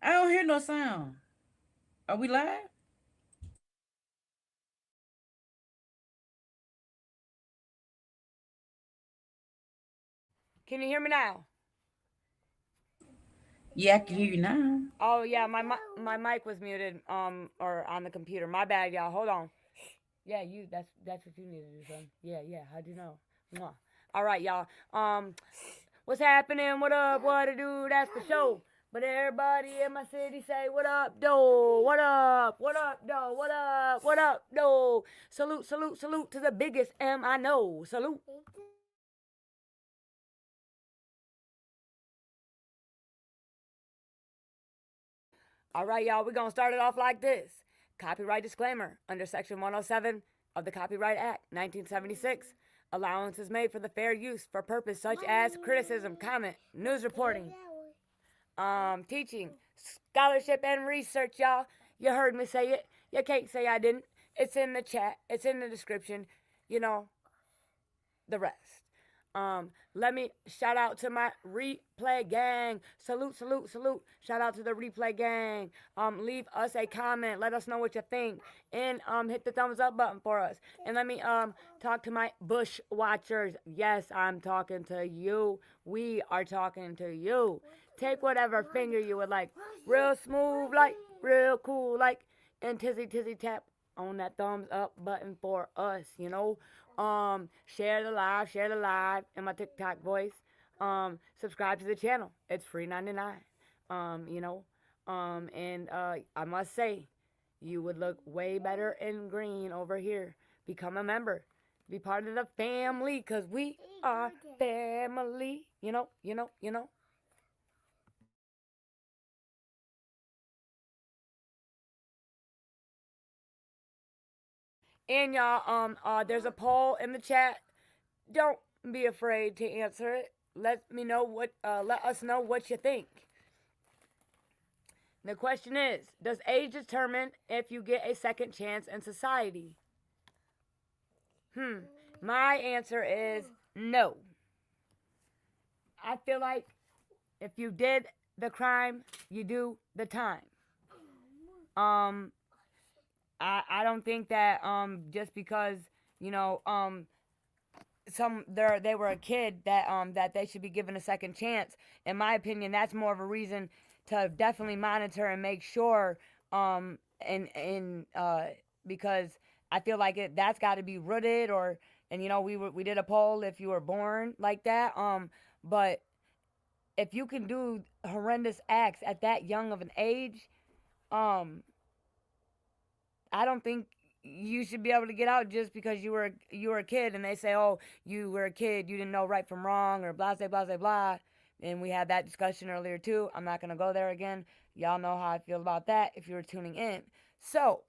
I don't hear no sound. Are we live? Can you hear me now? Yeah, I can hear you now. Oh yeah, my mic was muted or on the computer. My bad, y'all. Hold on. Yeah, that's what you need to do, son. Yeah, yeah. How'd you know? Mwah. All right, y'all. What's happening? What up? What to do? That's the show. But everybody in my city say, what up, doe? What up? What up, doe? What up? What up, doe? Salute, salute, salute to the biggest M I know. Salute. All right, y'all, we're going to start it off like this. Copyright disclaimer under Section 107 of the Copyright Act, 1976. Allowance is made for the fair use for purpose such as criticism, comment, news reporting, teaching, scholarship, and research, y'all. You heard me say it. You can't say I didn't. It's in the chat, it's in the description. You know, the rest. Let me shout out to my replay gang. Salute, salute, salute. Shout out to the replay gang. Leave us a comment. Let us know what you think. And hit the thumbs up button for us. And let me talk to my bush watchers. Yes, I'm talking to you. We are talking to you. Take whatever finger you would like. Real smooth like, real cool like, and tizzy tizzy tap on that thumbs up button for us, you know. Share the live in my TikTok voice. Subscribe to the channel. It's free 99. You know. And I must say, you would look way better in green over here. Become a member. Be part of the family, cause we are family. You know, you know, you know. And y'all, there's a poll in the chat. Don't be afraid to answer it. Let us know what you think. The question is, does age determine if you get a second chance in society? Hmm. My answer is no. I feel like if you did the crime, you do the time. Um, I don't think that just because you know they were a kid that they should be given a second chance. In my opinion, that's more of a reason to definitely monitor and make sure and because I feel like that's got to be rooted. Or and we did a poll if you were born like that, but if you can do horrendous acts at that young of an age, um I don't think you should be able to get out just because you were a kid and they say, oh, you were a kid, you didn't know right from wrong, or blah blah blah blah. And we had that discussion earlier too. I'm not gonna go there again. Y'all know how I feel about that if you were tuning in. So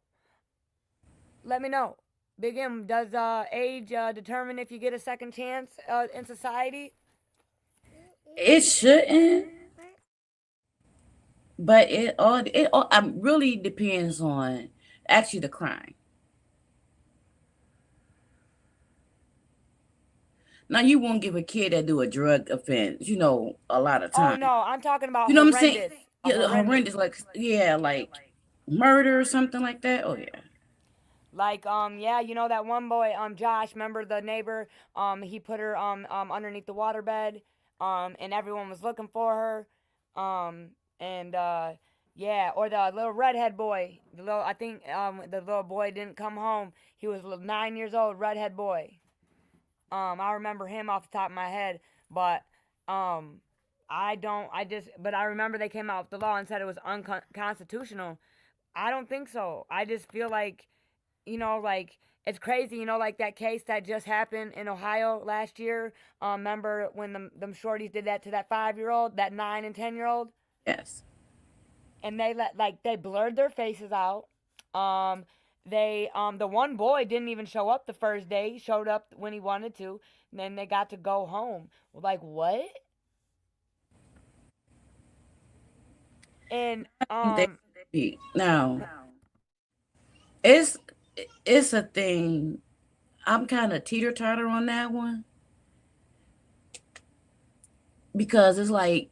let me know. Big M, does age determine if you get a second chance in society? It shouldn't, but it all really depends on actually the crime. Now you won't give a kid that do a drug offense, a lot of Oh time. no, I'm talking about You know what I'm saying? horrendous. A Yeah, horrendous. horrendous, like yeah, like murder or something like that. Oh yeah. Like, yeah, you know that one boy, Josh, remember the neighbor, he put her, underneath the waterbed, and everyone was looking for her, and, yeah, or the little redhead boy, I think, the little boy didn't come home. He was 9 years old, redhead boy. I remember him off the top of my head, but, um, but I remember they came out with the law and said it was unconstitutional. I don't think so. I just feel like, like it's crazy, like that case that just happened in Ohio last year. Remember when them shorties did that to that 5 year old, that 9 and 10 year old, Yes. and they blurred their faces out. The one boy didn't even show up the first day. He showed up when he wanted to, and then they got to go home. Like what? And Now it's it's a thing. I'm kind of teeter totter on that one because it's like,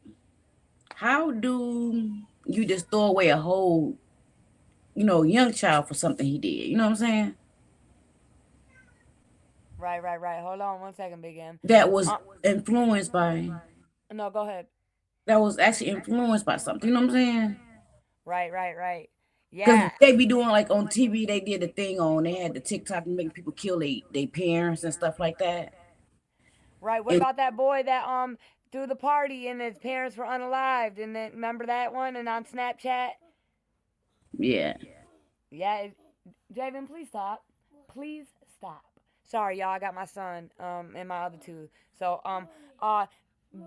how do you just throw away a whole, young child for something he did. You know what I'm saying? Right. Hold on one second, Big M. That was Uh, influenced by, no, go ahead. that was actually influenced by something. You know what I'm saying? Right. Because Yeah. they be doing like on TV, they did a thing on, they had the TikTok and making people kill they parents and stuff like that. Right. What And about that boy that threw the party and his parents were unalived? And then remember that one? And on Snapchat, yeah. yeah. Javen, please stop. Please stop. Sorry, y'all. I got my son and my other two. So uh,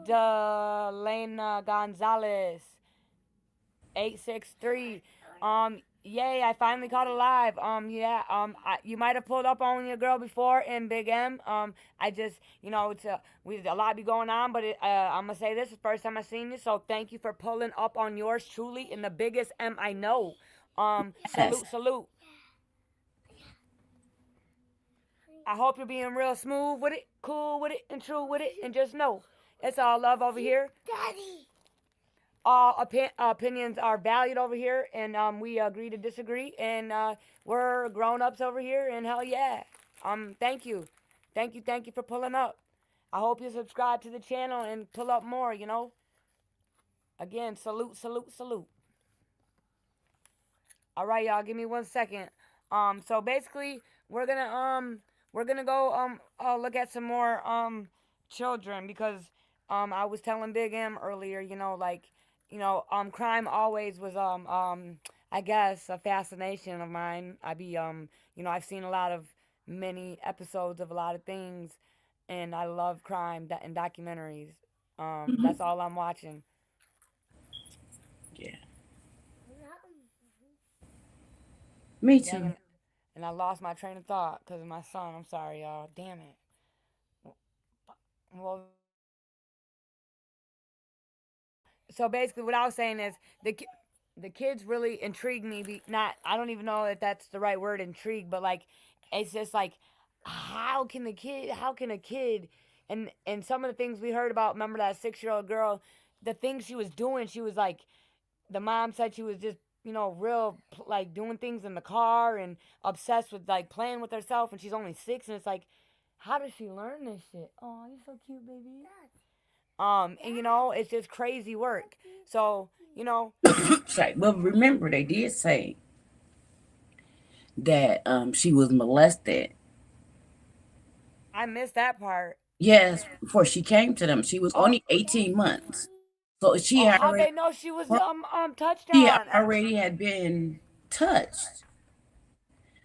Delena Gonzalez, 863. Yay, I finally caught it live. Yeah, you might have pulled up on your girl before in Big M. I just, it's a lot be going on, but I'm gonna say this is the first time I seen you, so thank you for pulling up on yours truly in the biggest M I know. Yes. Salute. I hope you're being real smooth with it, cool with it, and true with it, and just know it's all love over here. Daddy. All opinions are valued over here, and we agree to disagree, and we're grown ups over here, and hell yeah. Thank you. Thank you for pulling up. I hope you subscribe to the channel and pull up more. Again, salute. All right, y'all, give me 1 second. So basically, we're gonna go look at some more children because I was telling Big M earlier, like crime always was I guess a fascination of mine. I've seen a lot of many episodes of a lot of things, and I love crime and documentaries. Mhm. That's all I'm watching. Yeah. Me Dang too. it. And I lost my train of thought because of my son. I'm sorry, y'all. Damn it. Well, so basically, what I was saying is the kids really intrigue me. Not I don't even know if that's the right word, intrigue, but like it's just like how can a kid and some of the things we heard about. Remember that 6-year-old girl, the things she was doing. She was like the mom said she was just real like doing things in the car and obsessed with like playing with herself, and she's only 6, and it's like how does she learn this shit? Oh, you're so cute, baby. And it's just crazy work. So Right. Well, remember they did say that she was molested. I missed that part. Yes, before she came to them, she was Oh, only 18 months. So oh, how they know she was touched she on? already had been touched.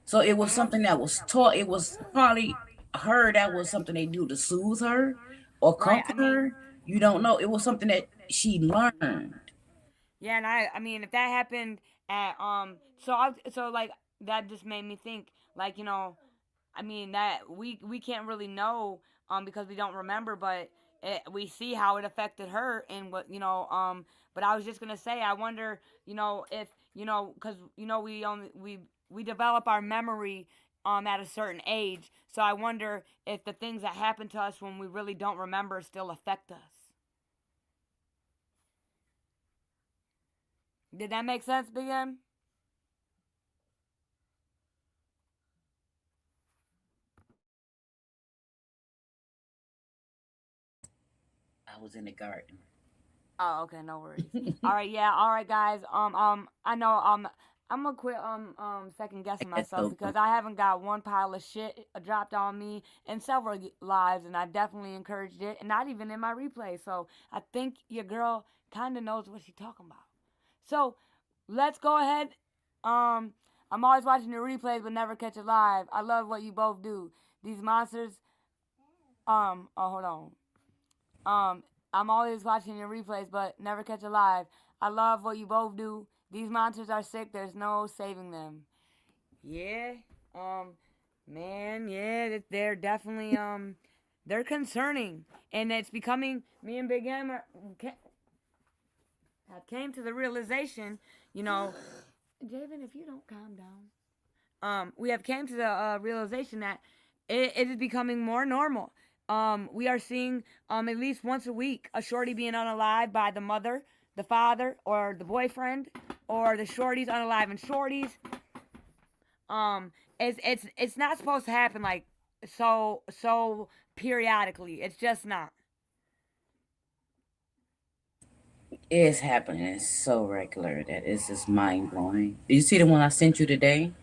So it was Uh-huh. something that was taught. It was probably her, that was something they do to soothe her or Right. I comfort mean, her. You don't know. It was something that she learned. yeah, and I mean, if that happened at so like that just made me think like I mean that we can't really know because we don't remember, but we see how it affected her and what But I was just gonna say, I wonder if because we develop our memory at a certain age, so I wonder if the things that happen to us when we really don't remember still affect us. Did that make sense, Big M? I was in the garden. Oh, okay, no worries. All right, yeah, all right, guys. I know. I'm gonna quit second guessing That's myself so because I haven't got one pile of shit dropped on me in several lives, and I definitely encouraged it, and not even in my replay. So I think your girl kind of knows what she's talking about. So let's go ahead. I'm always watching the replays, but never catch it live. I love what you both do. These monsters. Oh, hold on. I'm always watching your replays, but never catch a live. I love what you both do. These monsters are sick. There's no saving them. Yeah. Um. Man. Yeah. They're definitely They're concerning, and it's becoming. Me and Big M have came to the realization. You know, Javen, if you don't calm down. We have came to the realization that it is becoming more normal. We are seeing at least once a week a shorty being unalived by the mother the father or the boyfriend or the shorties unaliving shorties. It's not supposed to happen like so periodically. It's just not. It's happening. It's so regular that it's just mind blowing. Do you see the one I sent you today?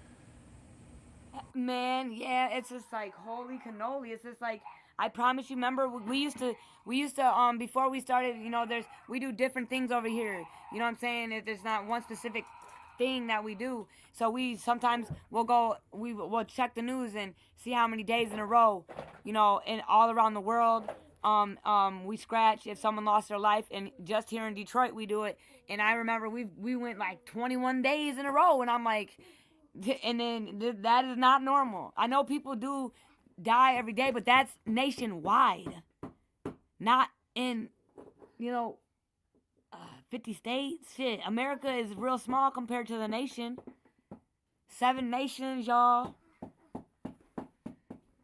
Man, yeah, it's just like holy cannoli. It's just like I promise you. Remember, we used to before we started. We do different things over here. You know what I'm saying? There's not one specific thing that we do. So we sometimes we'll check the news and see how many days in a row, in all around the world. We scratch if someone lost their life, and just here in Detroit we do it. And I remember we went like 21 days in a row, and I'm like, and then that is not normal. I know people do die every day, but that's nationwide, not in you know 50 states. Shit, America is real small compared to the nation. 7 nations, y'all.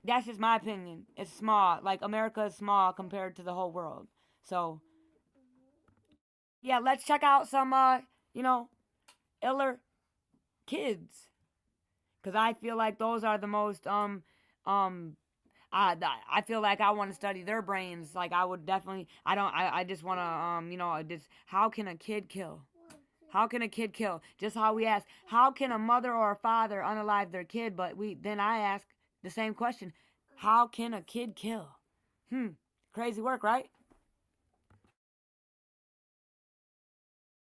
That's just my opinion. It's small. Like America is small compared to the whole world. So yeah, let's check out some iller kids, because I feel like those are the most um I feel like I want to study their brains. Like I would definitely. I don't. I just want to. Just how can a kid kill? How can a kid kill? Just how we ask, how can a mother or a father unalive their kid? But I ask the same question: how can a kid kill? Crazy work, right?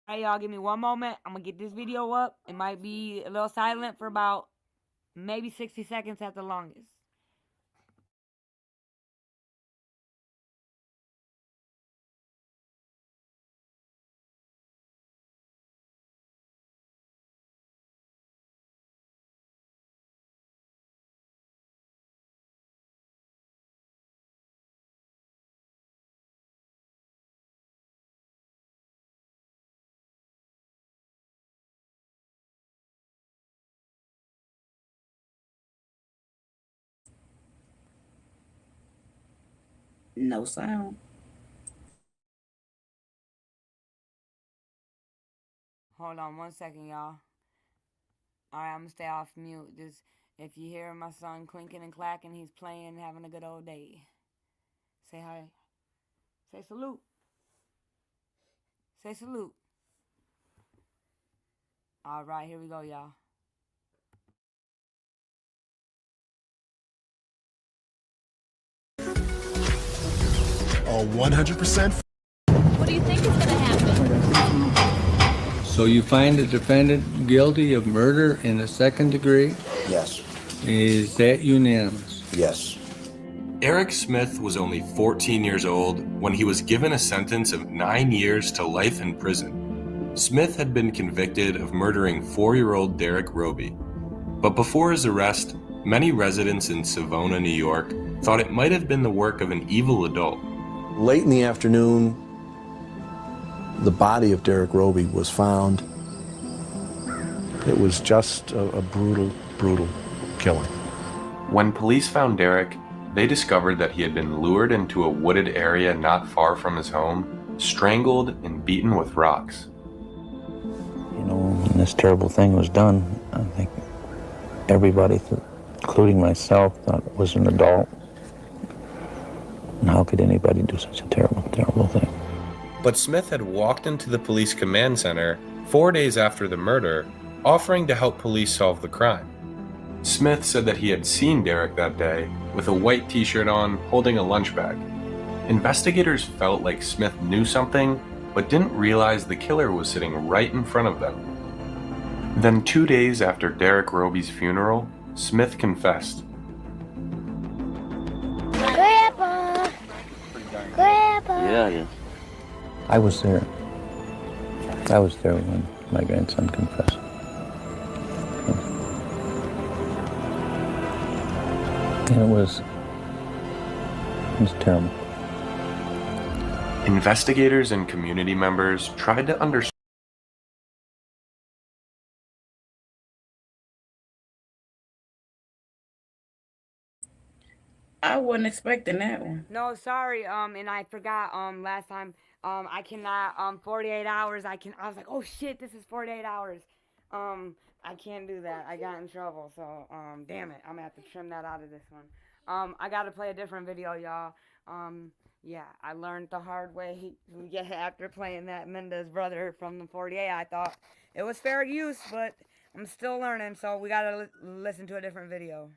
All right, y'all, give me one moment. I'm gonna get this video up. It might be a little silent for about maybe 60 seconds at the longest. No sound. Hold on 1 second, y'all. All right, I'm gonna stay off mute. Just if you hear my son clinking and clacking, he's playing, having a good old day. Say hi. Say salute. Say salute. All right, here we go, y'all. 100%. What do you think is going to happen? So you find the defendant guilty of murder in the second degree? Yes. Is that unanimous? Yes. Eric Smith was only 14 years old when he was given a sentence of 9 years to life in prison. Smith had been convicted of murdering 4-year-old Derek Roby. But before his arrest, many residents in Savona, New York, thought it might have been the work of an evil adult. Late in the afternoon, the body of Derek Roby was found. It was just a brutal, brutal killing. When police found Derek, they discovered that he had been lured into a wooded area not far from his home, strangled and beaten with rocks. When this terrible thing was done, I think everybody, including myself, thought it was an adult. And how could anybody do such a terrible, terrible thing? But Smith had walked into the police command center 4 days after the murder, offering to help police solve the crime. Smith said that he had seen Derek that day with a white t-shirt on, holding a lunch bag. Investigators felt like Smith knew something, but didn't realize the killer was sitting right in front of them. Then 2 days after Derek Roby's funeral, Smith confessed. Grandpa! Grandpa! Yeah. I was there. I was there when my grandson confessed. And it was terrible. Investigators and community members tried to understand. I wasn't expecting that one. No, sorry. And I forgot. Last time, I cannot, 48 hours, I was like, oh shit, this is 48 hours. I can't do that. I got in trouble, so, damn it. I'm gonna have to trim that out of this one. I gotta play a different video, y'all. Yeah, I learned the hard way. Yeah, after playing that Mendes brother from the 48, I thought it was fair use, but I'm still learning, so we gotta listen to a different video.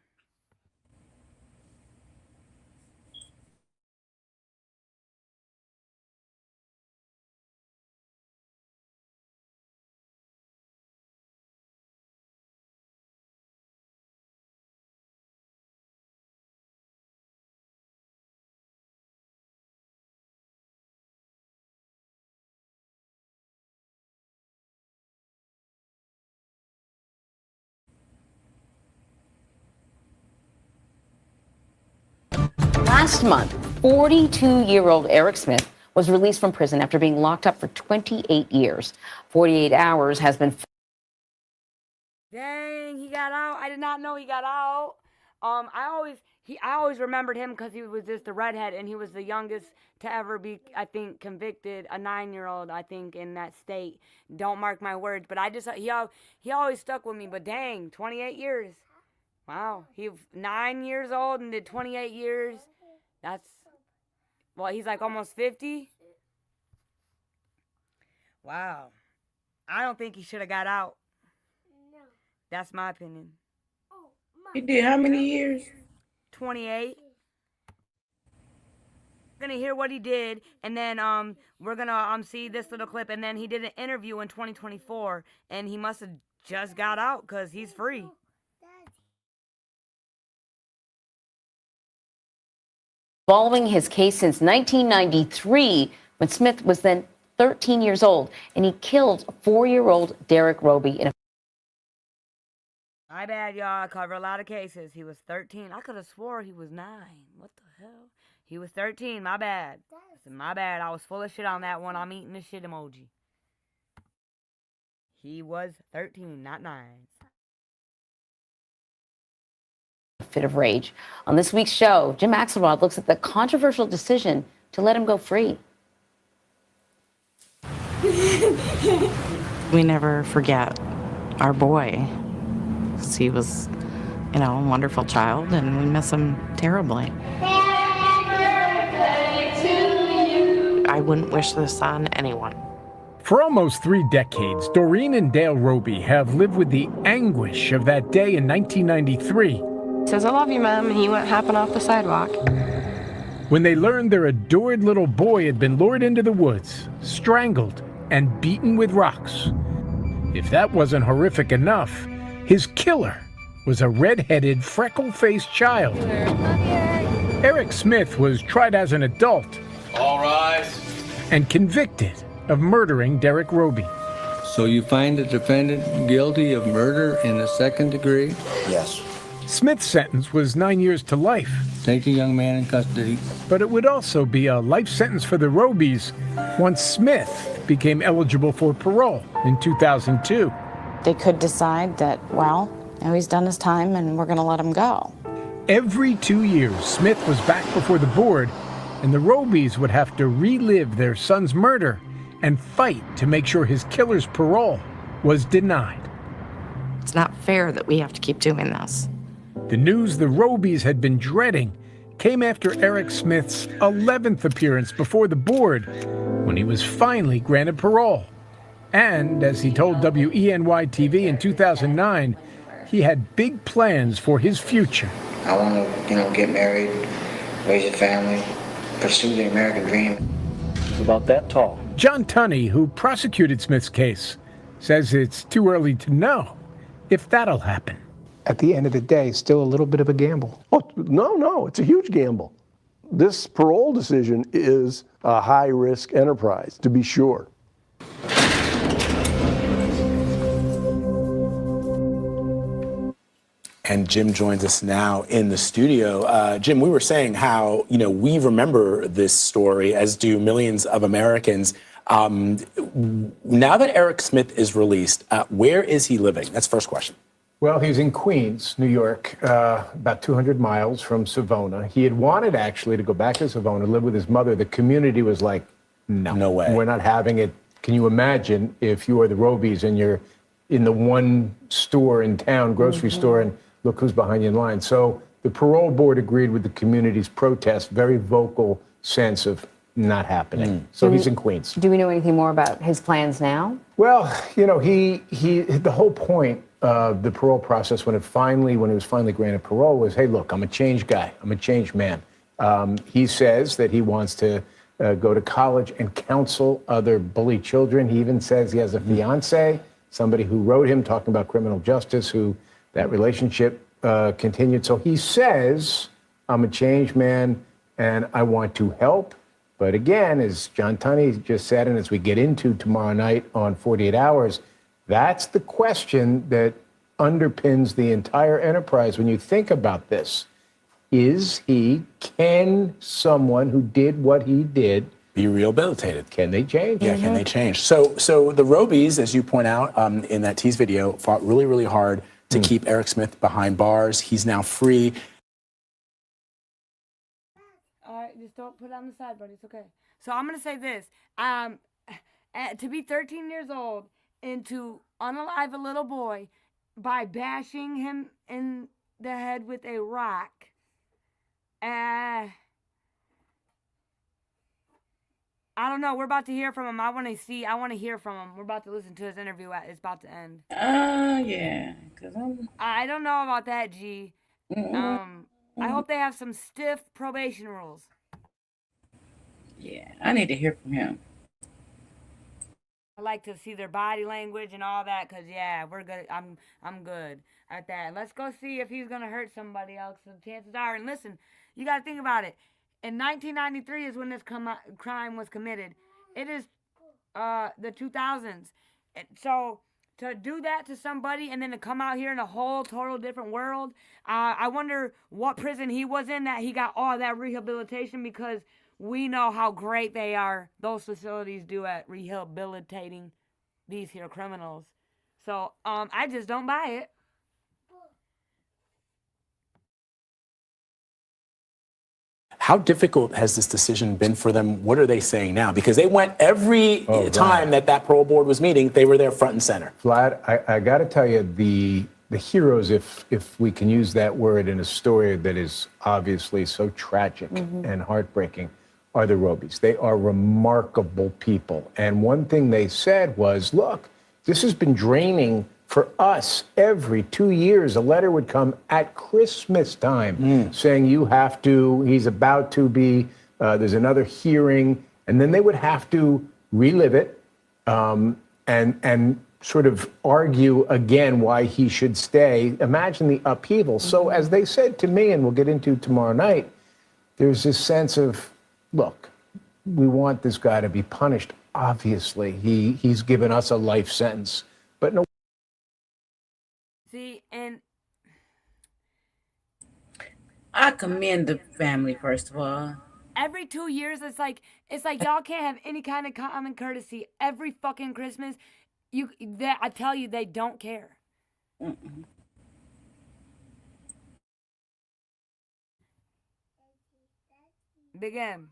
Last month, 42-year-old Eric Smith was released from prison after being locked up for 28 years. 48 hours has been... Dang, he got out. I did not know he got out. I always remembered him because he was just a redhead, and he was the youngest to ever be, I think, convicted, a 9-year-old, I think, in that state. Don't mark my words, but he always stuck with me. But dang, 28 years. Wow, he was 9 years old and did 28 years. He's like almost 50. Wow. I don't think he should have got out. No. That's my opinion. He did how many years? 28. We're gonna hear what he did, and then we're gonna see this little clip, and then he did an interview in 2024, and he must have just got out because he's free. Following his case since 1993, when Smith was then 13 years old, and he killed 4-year-old Derek Roby in a... My bad, y'all. I cover a lot of cases. He was 13. I could have swore he was 9. What the hell? He was 13. My bad. My bad. I was full of shit on that one. I'm eating the shit emoji. He was 13, not 9. Fit of rage. On this week's show, Jim Axelrod looks at the controversial decision to let him go free. We never forget our boy. He was, a wonderful child, and we miss him terribly. I wouldn't wish this on anyone. For almost 3 decades, Doreen and Dale Roby have lived with the anguish of that day in 1993. He says, I love you, Mom, and he went hopping off the sidewalk. When they learned their adored little boy had been lured into the woods, strangled, and beaten with rocks. If that wasn't horrific enough, his killer was a red-headed, freckle-faced child. Eric Smith was tried as an adult. All rise. And convicted of murdering Derek Roby. So you find the defendant guilty of murder in the 2nd degree? Yes. Smith's sentence was 9 years to life. Take the young man in custody. But it would also be a life sentence for the Robys once Smith became eligible for parole in 2002. They could decide that, he's done his time and we're going to let him go. Every 2 years, Smith was back before the board, and the Robys would have to relive their son's murder and fight to make sure his killer's parole was denied. It's not fair that we have to keep doing this. The news the Robys had been dreading came after Eric Smith's 11th appearance before the board, when he was finally granted parole. And, as he told WENY-TV in 2009, he had big plans for his future. I want to, get married, raise a family, pursue the American dream. About that tall. John Tunney, who prosecuted Smith's case, says it's too early to know if that'll happen. At the end of the day, still a little bit of a gamble. Oh, no, it's a huge gamble. This parole decision is a high-risk enterprise, to be sure. And Jim joins us now in the studio. Jim, we were saying how, we remember this story, as do millions of Americans. Now that Eric Smith is released, where is he living? That's the first question. Well, he's in Queens, New York, about 200 miles from Savona. He had wanted, actually, to go back to Savona, live with his mother. The community was like, No. No way. We're not having it. Can you imagine if you are the Robies and you're in the one store in town, grocery store, and look who's behind you in line? So the parole board agreed with the community's protest, very vocal sense of not happening. So he's in Queens. Do we know anything more about his plans now? Well, the whole point of the parole process when he was finally granted parole was, hey, look, I'm a changed guy. I'm a changed man. He says that he wants to go to college and counsel other bullied children. He even says he has a fiance, somebody who wrote him talking about criminal justice, who that relationship continued. So he says, I'm a changed man and I want to help. But again, as John Tunney just said, and as we get into tomorrow night on 48 Hours, that's the question that underpins the entire enterprise when you think about this. Can someone who did what he did be rehabilitated? Can they change? Yeah, can they change? So the Robies, as you point out in that tease video, fought really, really hard to keep Eric Smith behind bars. He's now free. All right, just don't put it on the side, buddy. It's okay. So I'm going to say this. To be 13 years old and to unalive a little boy by bashing him in the head with a rock, I don't know. We're about to hear from him. I want to hear from him. We're about to listen to his interview. It's about to end. Yeah. I don't know about that, G. I hope they have some stiff probation rules. Yeah, I need to hear from him. I like to see their body language and all that, cause yeah, we're good. I'm good at that. Let's go see if he's gonna hurt somebody else. The chances are, and listen, you gotta think about it. In 1993 is when this crime was committed. It is the 2000s. So to do that to somebody and then to come out here in a whole total different world, I wonder what prison he was in that he got all that rehabilitation, because we know how great they are, those facilities do at rehabilitating these here criminals. So I just don't buy it. How difficult has this decision been for them? What are they saying now? Because they went every time that parole board was meeting, they were there front and center. Vlad, I got to tell you, the heroes, if we can use that word in a story that is obviously so tragic and heartbreaking, are the Robies. They are remarkable people. And one thing they said was, look, this has been draining for us. Every 2 years, a letter would come at Christmas time saying he's about to be, there's another hearing, and then they would have to relive it and sort of argue again why he should stay. Imagine the upheaval. So as they said to me, and we'll get into tomorrow night, there's this sense of, look, we want this guy to be punished. Obviously, he's given us a life sentence, but no. See, and I commend the family, first of all. every 2 years, it's like y'all can't have any kind of common courtesy. Every fucking Christmas, I tell you, they don't care. Big M.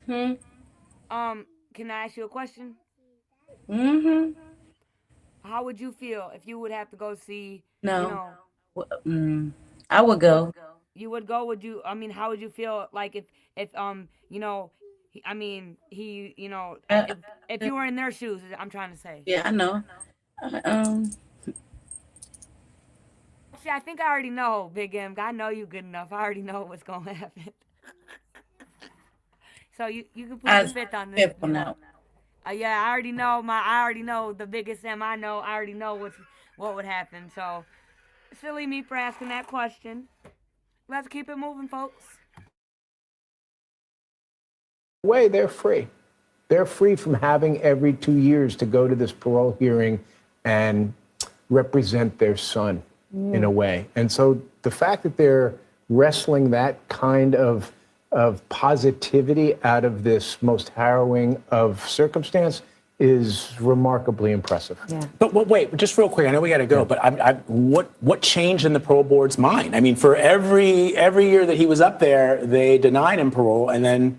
Can I ask you a question? How would you feel if you would have to go see? No. I would go. You would go? Would you? I mean, how would you feel like if if you were in their shoes? I'm trying to say. Yeah, I know. See, I think I already know, Big M. I know you good enough. I already know what's gonna happen. So you can put the fifth on this. Yeah, I already know the biggest M I know. I already know what would happen. So silly me for asking that question. Let's keep it moving, folks. Way they're free. They're free from having every 2 years to go to this parole hearing and represent their son in a way. And so the fact that they're wrestling that kind of positivity out of this most harrowing of circumstance is remarkably impressive. Yeah. But wait, just real quick, I know we got to go, but what changed in the parole board's mind? I mean, for every year that he was up there, they denied him parole, and then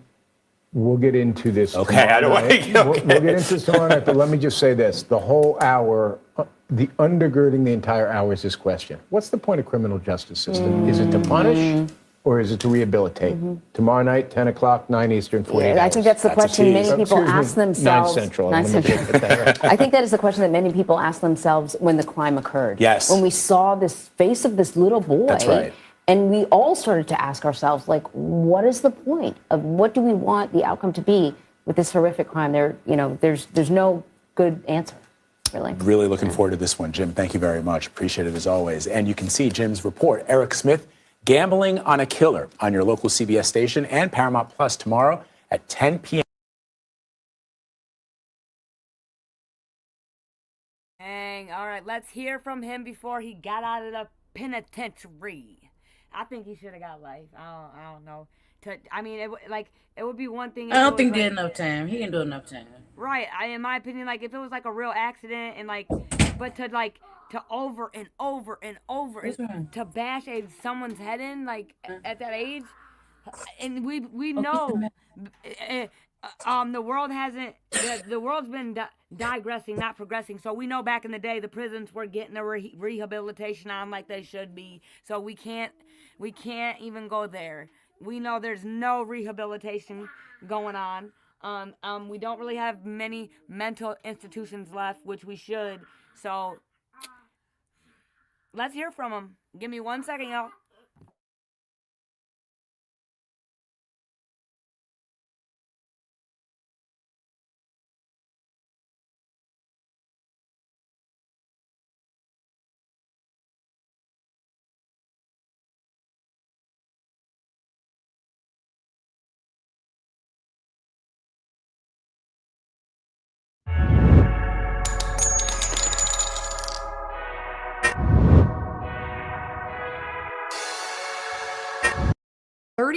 We'll get into this Okay, I don't tomorrow night. want to. We'll get into this tomorrow night, but let me just say this. The whole hour, the undergirding the entire hour is this question. What's the point of criminal justice system? Is it to punish or is it to rehabilitate? Tomorrow night, 10 o'clock, 9 Eastern, 48 I hours. think that's the question many people Excuse me, ask themselves. 9 Central. 9 Let me Central. get it there. I think that is the question that many people ask themselves when the crime occurred. Yes. When we saw this face of this little boy. That's right. And we all started to ask ourselves, like, what is the point of what do we want the outcome to be with this horrific crime? There's no good answer, really. Really looking forward to this one, Jim. Thank you very much. Appreciate it as always. And you can see Jim's report, Eric Smith, Gambling on a Killer, on your local CBS station and Paramount Plus tomorrow at 10 p.m. Dang. All right, let's hear from him before he got out of the penitentiary. I think he should have got life. I don't know. It would be one thing. I don't think he did enough time. He didn't do enough time. Right. In my opinion, like if it was like a real accident and but to over and over and over to bash someone's head in at that age, and we know the world hasn't the world's been digressing, not progressing. So we know back in the day the prisons were getting a rehabilitation on like they should be. So we can't even go there. We know there's no rehabilitation going on. We don't really have many mental institutions left, which we should. So let's hear from him. Give me 1 second, y'all.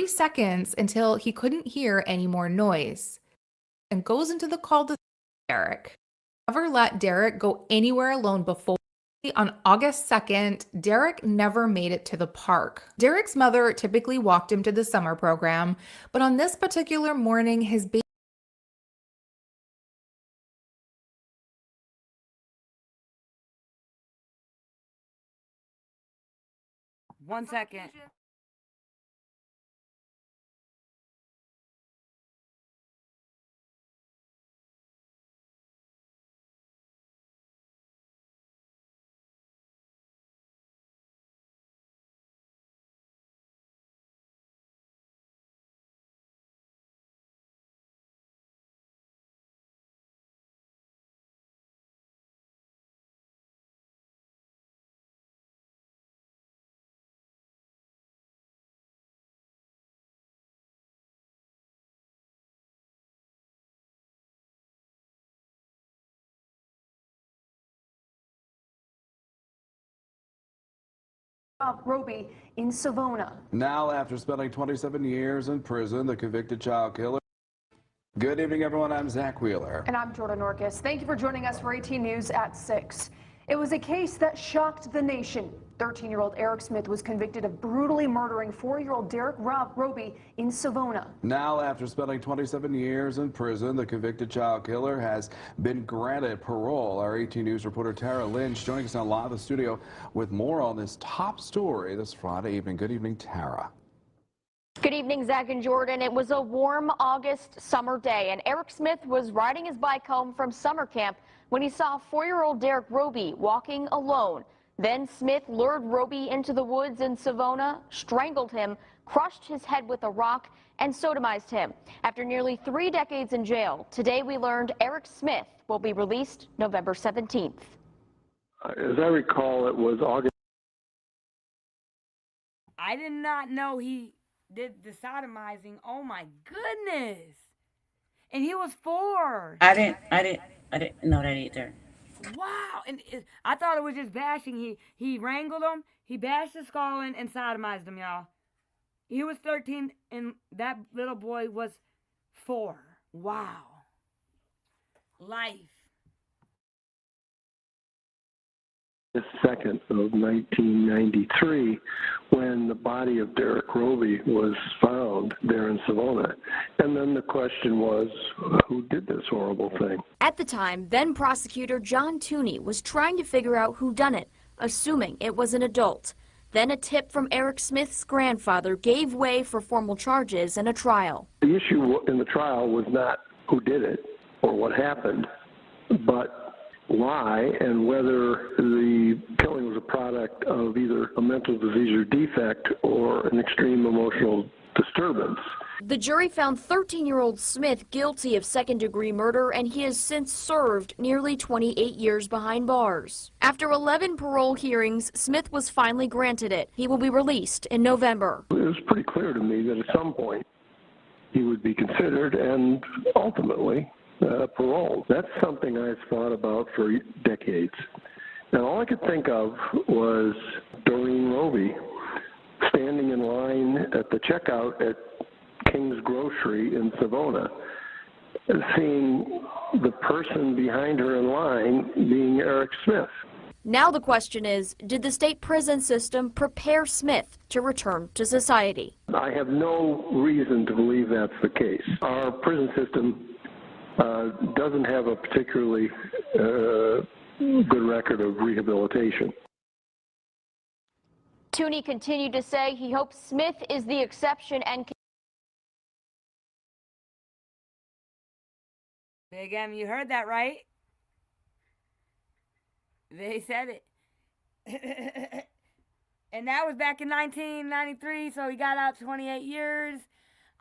Seconds until he couldn't hear any more noise and goes into the cul de Derek. Never let Derek go anywhere alone before. On August 2nd, Derek never made it to the park. Derek's mother typically walked him to the summer program, but on this particular morning, his baby. One second. Roby in Savona. Now, after spending 27 years in prison, the convicted child killer. Good evening, everyone. I'm Zach Wheeler. And I'm Jordan Orcus. Thank you for joining us for 18 News at 6. It was a case that shocked the nation. 13-year-old Eric Smith was convicted of brutally murdering 4-year-old Derek Roby in Savona. Now, after spending 27 years in prison, the convicted child killer has been granted parole. Our 18 News reporter Tara Lynch joining us on live in the studio with more on this top story this Friday evening. Good evening, Tara. Good evening, Zach and Jordan. It was a warm August summer day, and Eric Smith was riding his bike home from summer camp when he saw 4-year-old Derek Roby walking alone. Then Smith lured Roby into the woods in Savona, strangled him, crushed his head with a rock, and sodomized him. After nearly 3 decades in jail, today we learned Eric Smith will be released November 17th. As I recall, it was August. I did not know he did the sodomizing. Oh my goodness. And he was 4. I didn't know that either. Wow. And I thought it was just bashing. He wrangled him, he bashed his skull in and sodomized him, y'all. He was 13 and that little boy was 4. Wow. Life. 2nd of 1993, when the body of Derek Roby was found there in Savona. And then the question was, who did this horrible thing? At the time, then prosecutor John Tooney was trying to figure out who done it, assuming it was an adult. Then a tip from Eric Smith's grandfather gave way for formal charges and a trial. The issue in the trial was not who did it or what happened, but why and whether the killing was a product of either a mental disease or defect or an extreme emotional disturbance. The jury found 13-year-old Smith guilty of second-degree murder, and he has since served nearly 28 years behind bars. After 11 parole hearings, Smith was finally granted it. He will be released in November. It was pretty clear to me that at some point he would be considered and ultimately paroled. That's something I've thought about for decades. And all I could think of was Doreen Roby standing in line at the checkout at King's Grocery in Savona, seeing the person behind her in line being Eric Smith. Now the question is, did the state prison system prepare Smith to return to society? I have no reason to believe that's the case. Our prison system doesn't have a particularly good record of rehabilitation. Tooney continued to say he hopes Smith is the exception and Big M, you heard that right? They said it. And that was back in 1993, so he got out 28 years.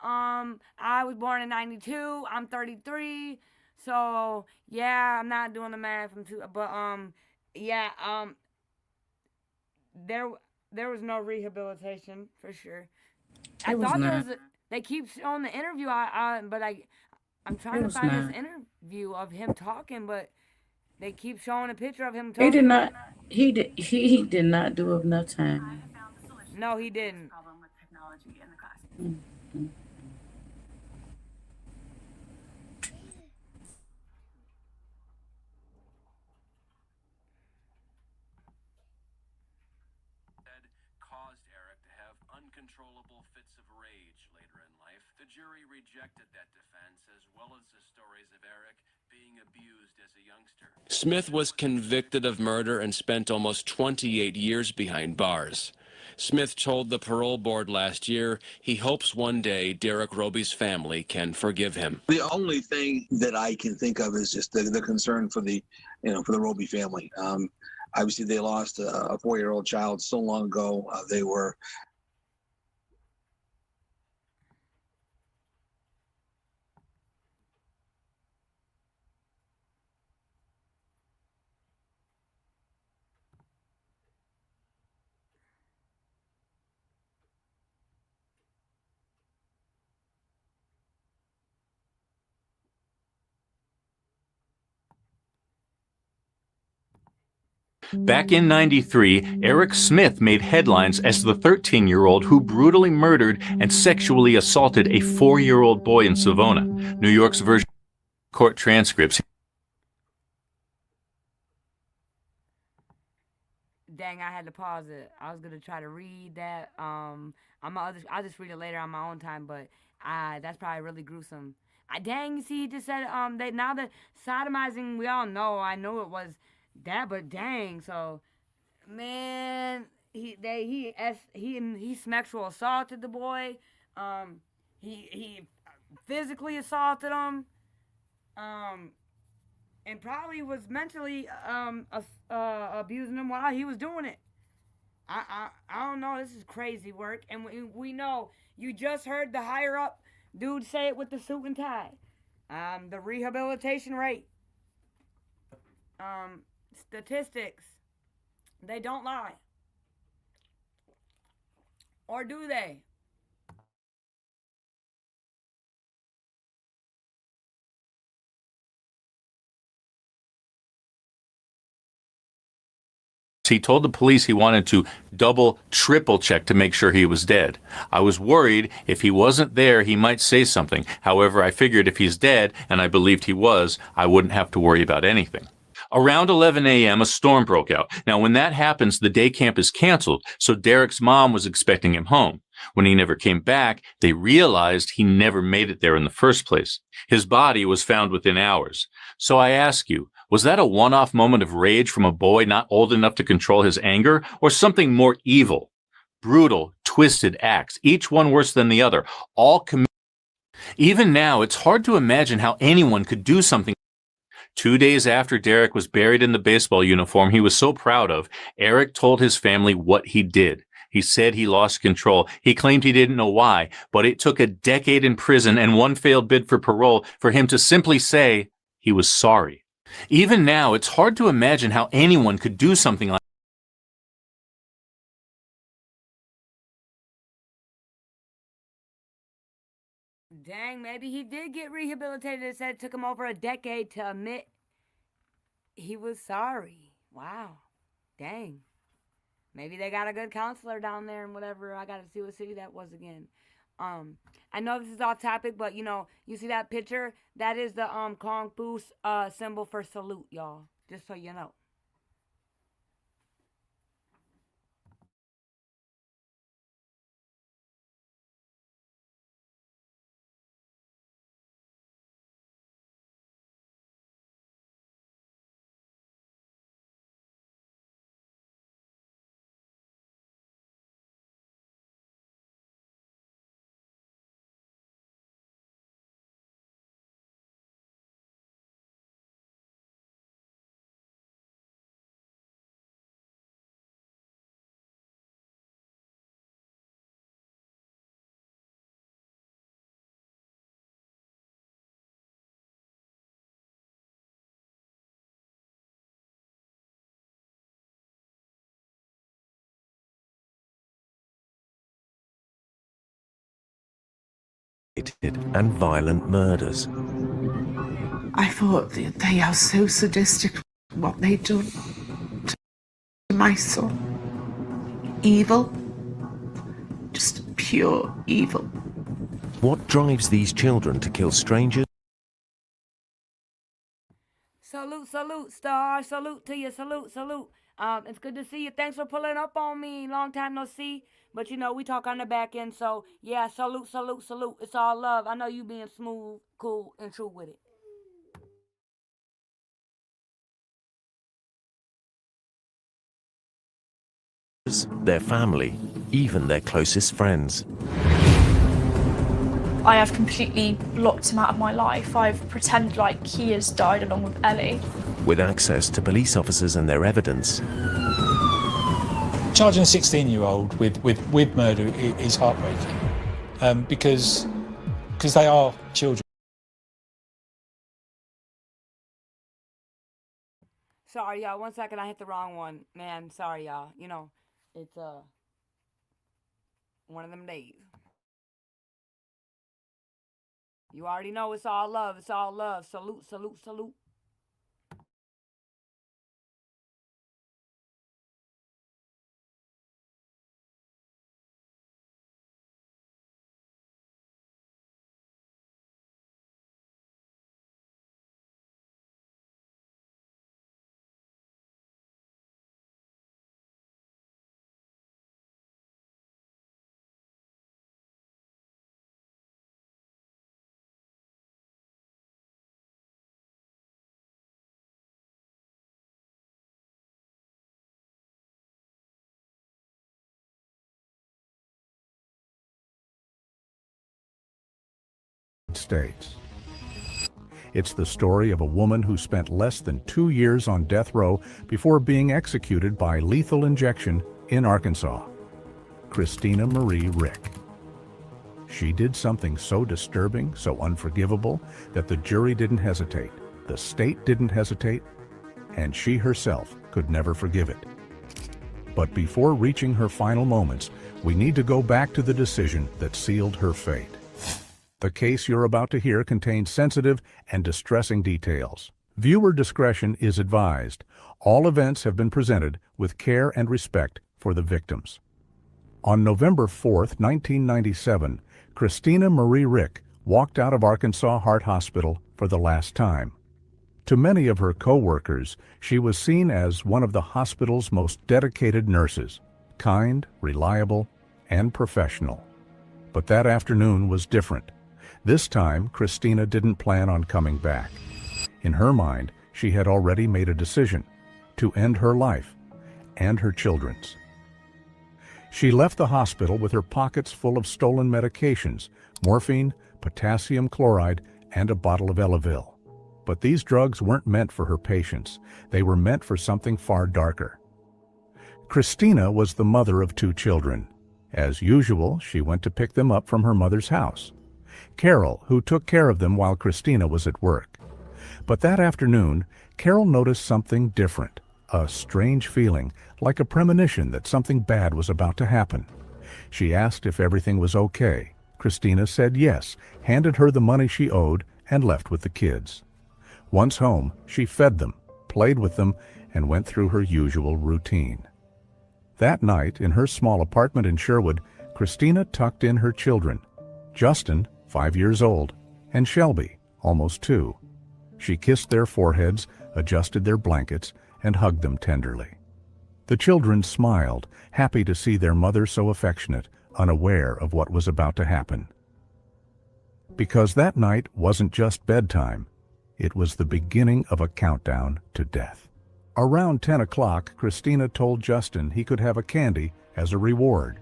I was born in 92. I'm 33. So, yeah, I'm not doing the math. There was no rehabilitation for sure. I thought there was they keep showing the interview, I'm trying to find this interview of him talking, but they keep showing a picture of him talking. He did not do enough time. No, he didn't. Caused Eric to have uncontrollable fits of rage later in life. The jury rejected that defense, as well as the stories of Eric being abused as a youngster. Smith was convicted of murder and spent almost 28 years behind bars. Smith told the parole board last year he hopes one day Derek Roby's family can forgive him. The only thing that I can think of is just the concern for the Roby family. Obviously, they lost a 4-year-old child so long ago. They were. Back in '93, Eric Smith made headlines as the 13-year-old who brutally murdered and sexually assaulted a 4-year-old boy in Savona. New York's version of court transcripts. Dang, I had to pause it. I was gonna try to read that. I'll just read it later on my own time, but that's probably really gruesome. Dang, you see, he just said now the sodomizing, we all know. I know it was that, but dang, so man, he sexual assaulted the boy. He physically assaulted him. And probably was mentally abusing him while he was doing it. I don't know. This is crazy work. And we know, you just heard the higher up dude say it with the suit and tie. The rehabilitation rate. Statistics. They don't lie. Or do they? He told the police he wanted to double, triple check to make sure he was dead. I was worried if he wasn't there, he might say something. However, I figured if he's dead, and I believed he was, I wouldn't have to worry about anything. Around 11 a.m., a storm broke out. Now, when that happens, the day camp is canceled, so Derek's mom was expecting him home. When he never came back, they realized he never made it there in the first place. His body was found within hours. So I ask you, was that a one-off moment of rage from a boy not old enough to control his anger, or something more evil? Brutal, twisted acts, each one worse than the other, all committed. Even now, it's hard to imagine how anyone could do something. 2 days after Derek was buried in the baseball uniform he was so proud of, Eric told his family what he did. He said he lost control. He claimed he didn't know why, but it took a decade in prison and one failed bid for parole for him to simply say he was sorry. Even now, it's hard to imagine how anyone could do something like Dang, maybe he did get rehabilitated. It said it took him over a decade to admit he was sorry. Wow. Dang. Maybe they got a good counselor down there and whatever. I got to see what city that was again. I know this is off topic, but you know, you see that picture? That is the Kung Fu symbol for salute, y'all. Just so you know. and violent murders. I thought they are so sadistic, what they've done to my son. Evil. Just pure evil. What drives these children to kill strangers? Salute, salute, star. Salute to you. Salute, salute. It's good to see you. Thanks for pulling up on me. Long time no see. But, you know, we talk on the back end. So, yeah, salute, salute, salute. It's all love. I know you being smooth, cool, and true with it. Their family, even their closest friends. I have completely blocked him out of my life. I've pretended like he has died along with Ellie. With access to police officers and their evidence. Charging a 16-year-old with murder is heartbreaking because they are children. Sorry, y'all. 1 second. I hit the wrong one. Man, sorry, y'all. You know, it's one of them days. You already know it's all love. It's all love. Salute, salute, salute. States. It's the story of a woman who spent less than 2 years on death row before being executed by lethal injection in Arkansas. Christina Marie Rick. She did something so disturbing, so unforgivable, that the jury didn't hesitate, the state didn't hesitate, and she herself could never forgive it. But before reaching her final moments, we need to go back to the decision that sealed her fate. The case you're about to hear contains sensitive and distressing details. Viewer discretion is advised. All events have been presented with care and respect for the victims. On November 4th, 1997, Christina Marie Rick walked out of Arkansas Heart Hospital for the last time. To many of her co-workers, she was seen as one of the hospital's most dedicated nurses, kind, reliable, and professional. But that afternoon was different. This time, Christina didn't plan on coming back. In her mind, she had already made a decision to end her life and her children's. She left the hospital with her pockets full of stolen medications, morphine, potassium chloride, and a bottle of Elavil. But these drugs weren't meant for her patients. They were meant for something far darker. Christina was the mother of 2 children. As usual, she went to pick them up from her mother's house. Carol, who took care of them while Christina was at work. But that afternoon, Carol noticed something different, a strange feeling, like a premonition that something bad was about to happen. She asked if everything was okay. Christina said yes, handed her the money she owed, and left with the kids. Once home, she fed them, played with them, and went through her usual routine. That night, in her small apartment in Sherwood, Christina tucked in her children, Justin, 5 years old, and Shelby, almost 2. She kissed their foreheads, adjusted their blankets, and hugged them tenderly. The children smiled, happy to see their mother so affectionate, unaware of what was about to happen. Because that night wasn't just bedtime, it was the beginning of a countdown to death. Around 10 o'clock, Christina told Justin he could have a candy as a reward.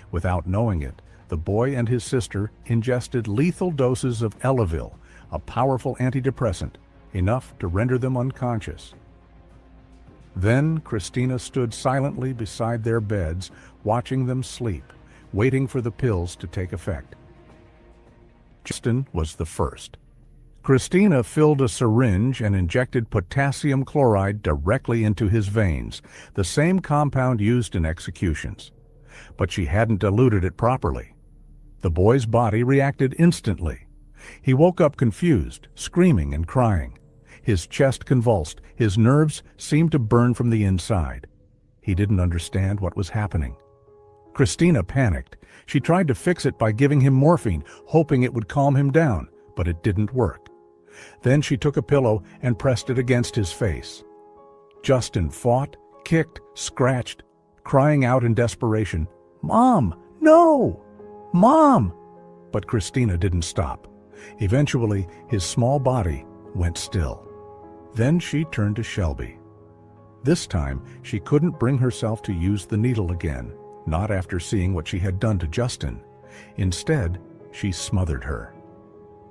Without knowing it, the boy and his sister ingested lethal doses of Elavil, a powerful antidepressant, enough to render them unconscious. Then Christina stood silently beside their beds, watching them sleep, waiting for the pills to take effect. Justin was the first. Christina filled a syringe and injected potassium chloride directly into his veins, the same compound used in executions. But she hadn't diluted it properly. The boy's body reacted instantly. He woke up confused, screaming and crying. His chest convulsed, his nerves seemed to burn from the inside. He didn't understand what was happening. Christina panicked. She tried to fix it by giving him morphine, hoping it would calm him down, but it didn't work. Then she took a pillow and pressed it against his face. Justin fought, kicked, scratched, crying out in desperation, "Mom, no! Mom!" But Christina didn't stop. Eventually, his small body went still. Then she turned to Shelby. This time, she couldn't bring herself to use the needle again, not after seeing what she had done to Justin. Instead, she smothered her.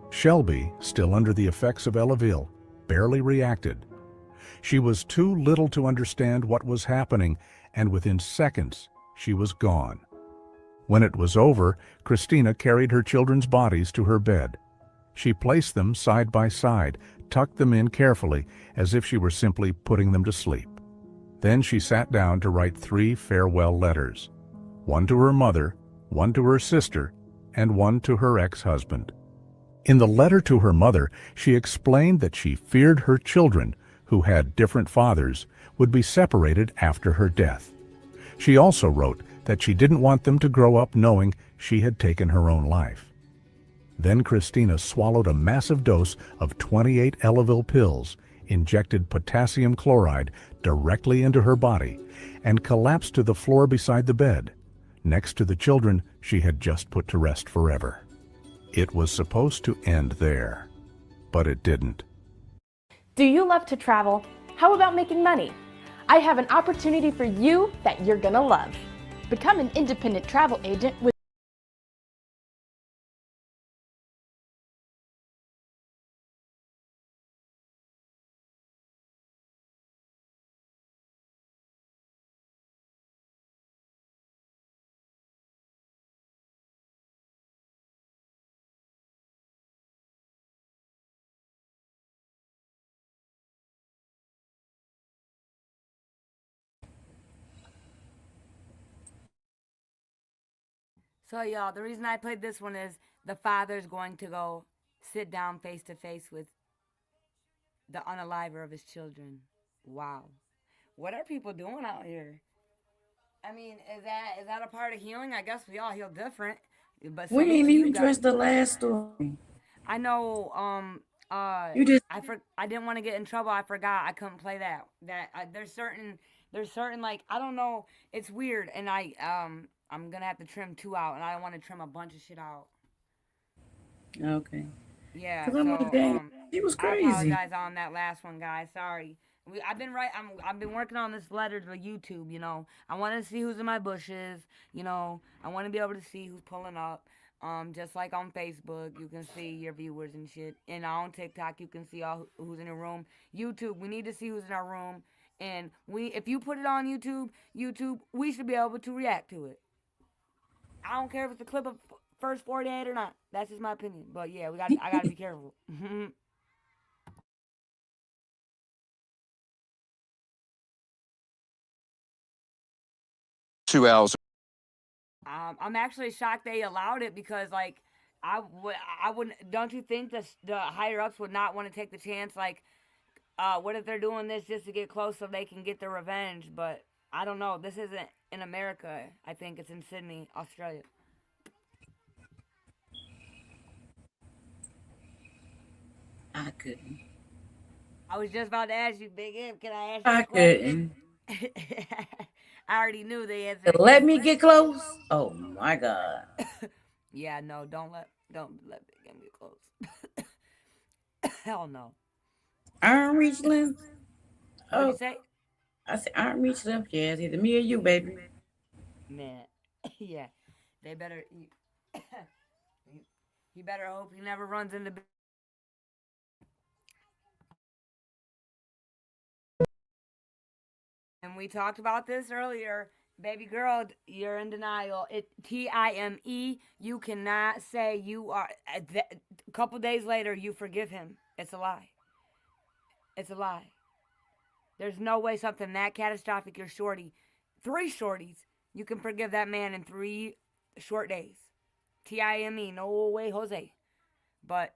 Shelby, still under the effects of Elavil, barely reacted. She was too little to understand what was happening, and within seconds, she was gone. When it was over, Christina carried her children's bodies to her bed. She placed them side by side, tucked them in carefully, as if she were simply putting them to sleep. Then she sat down to write 3 farewell letters. One to her mother, one to her sister, and one to her ex-husband. In the letter to her mother, she explained that she feared her children, who had different fathers, would be separated after her death. She also wrote that she didn't want them to grow up knowing she had taken her own life. Then Christina swallowed a massive dose of 28 Elavil pills, injected potassium chloride directly into her body, and collapsed to the floor beside the bed, next to the children she had just put to rest forever. It was supposed to end there, but it didn't. Do you love to travel? How about making money? I have an opportunity for you that you're gonna love. Become an independent travel agent with So, y'all, the reason I played this one is the father's going to go sit down face to face with the unaliver of his children. Wow. What are people doing out here? I mean, is that a part of healing? I guess we all heal different. But We salute didn't to you even guys. address the last story. I know You just I didn't want to get in trouble. I forgot. I couldn't play that. There's certain like I don't know. It's weird, and I'm gonna have to trim 2 out, and I don't want to trim a bunch of shit out. okay. Yeah. Cause I'm like, So dang, he was I crazy. apologize on that last one, guys. Sorry. I've been working on this letter to YouTube. You know, I want to see who's in my bushes. You know, I want to be able to see who's pulling up. Just like on Facebook, you can see your viewers and shit. And on TikTok, you can see all who's in your room. YouTube, we need to see who's in our room. And if you put it on YouTube, we should be able to react to it. I don't care if it's a clip of first 48 or not. That's just my opinion. But yeah, I gotta be careful. 2 hours. I'm actually shocked they allowed it because like I wouldn't. Don't you think the higher ups would not want to take the chance? Like, what if they're doing this just to get close so they can get their revenge? But I don't know. This isn't in America. I think it's in Sydney, Australia. I couldn't. I was just about to ask you, Big M. Can I ask you I a question? couldn't. I already knew the answer. Let me get close. Oh my God. Yeah, no, don't let Big M get close. Hell no. Arm reach length. What'd Oh, you say? I said arm reach length. Yeah, it's either me or you, baby. Man, yeah, they better. He better hope he never runs into. And we talked about this earlier. Baby girl, you're in denial. Time. You cannot say you are. A couple days later, you forgive him. It's a lie. It's a lie. There's no way something that catastrophic, your shorty, 3 shorties, you can forgive that man in 3 short days. Time. No way, Jose. But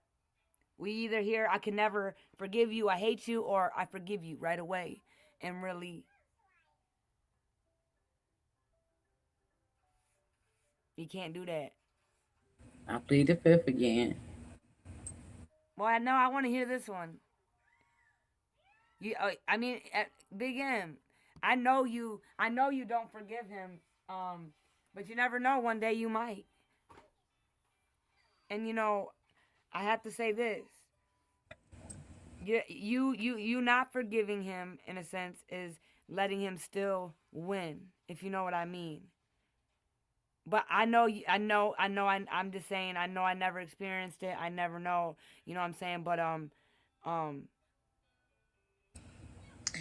we either hear, I can never forgive you, I hate you, or I forgive you right away. And really, you can't do that. I plead the fifth again. Well, I know I want to hear this one. I mean, Big M, I know you don't forgive him, but you never know. One day you might. And you know, I have to say this. You not forgiving him in a sense is letting him still win, if you know what I mean. But I know I'm just saying I know I never experienced it. I never know, you know what I'm saying? But um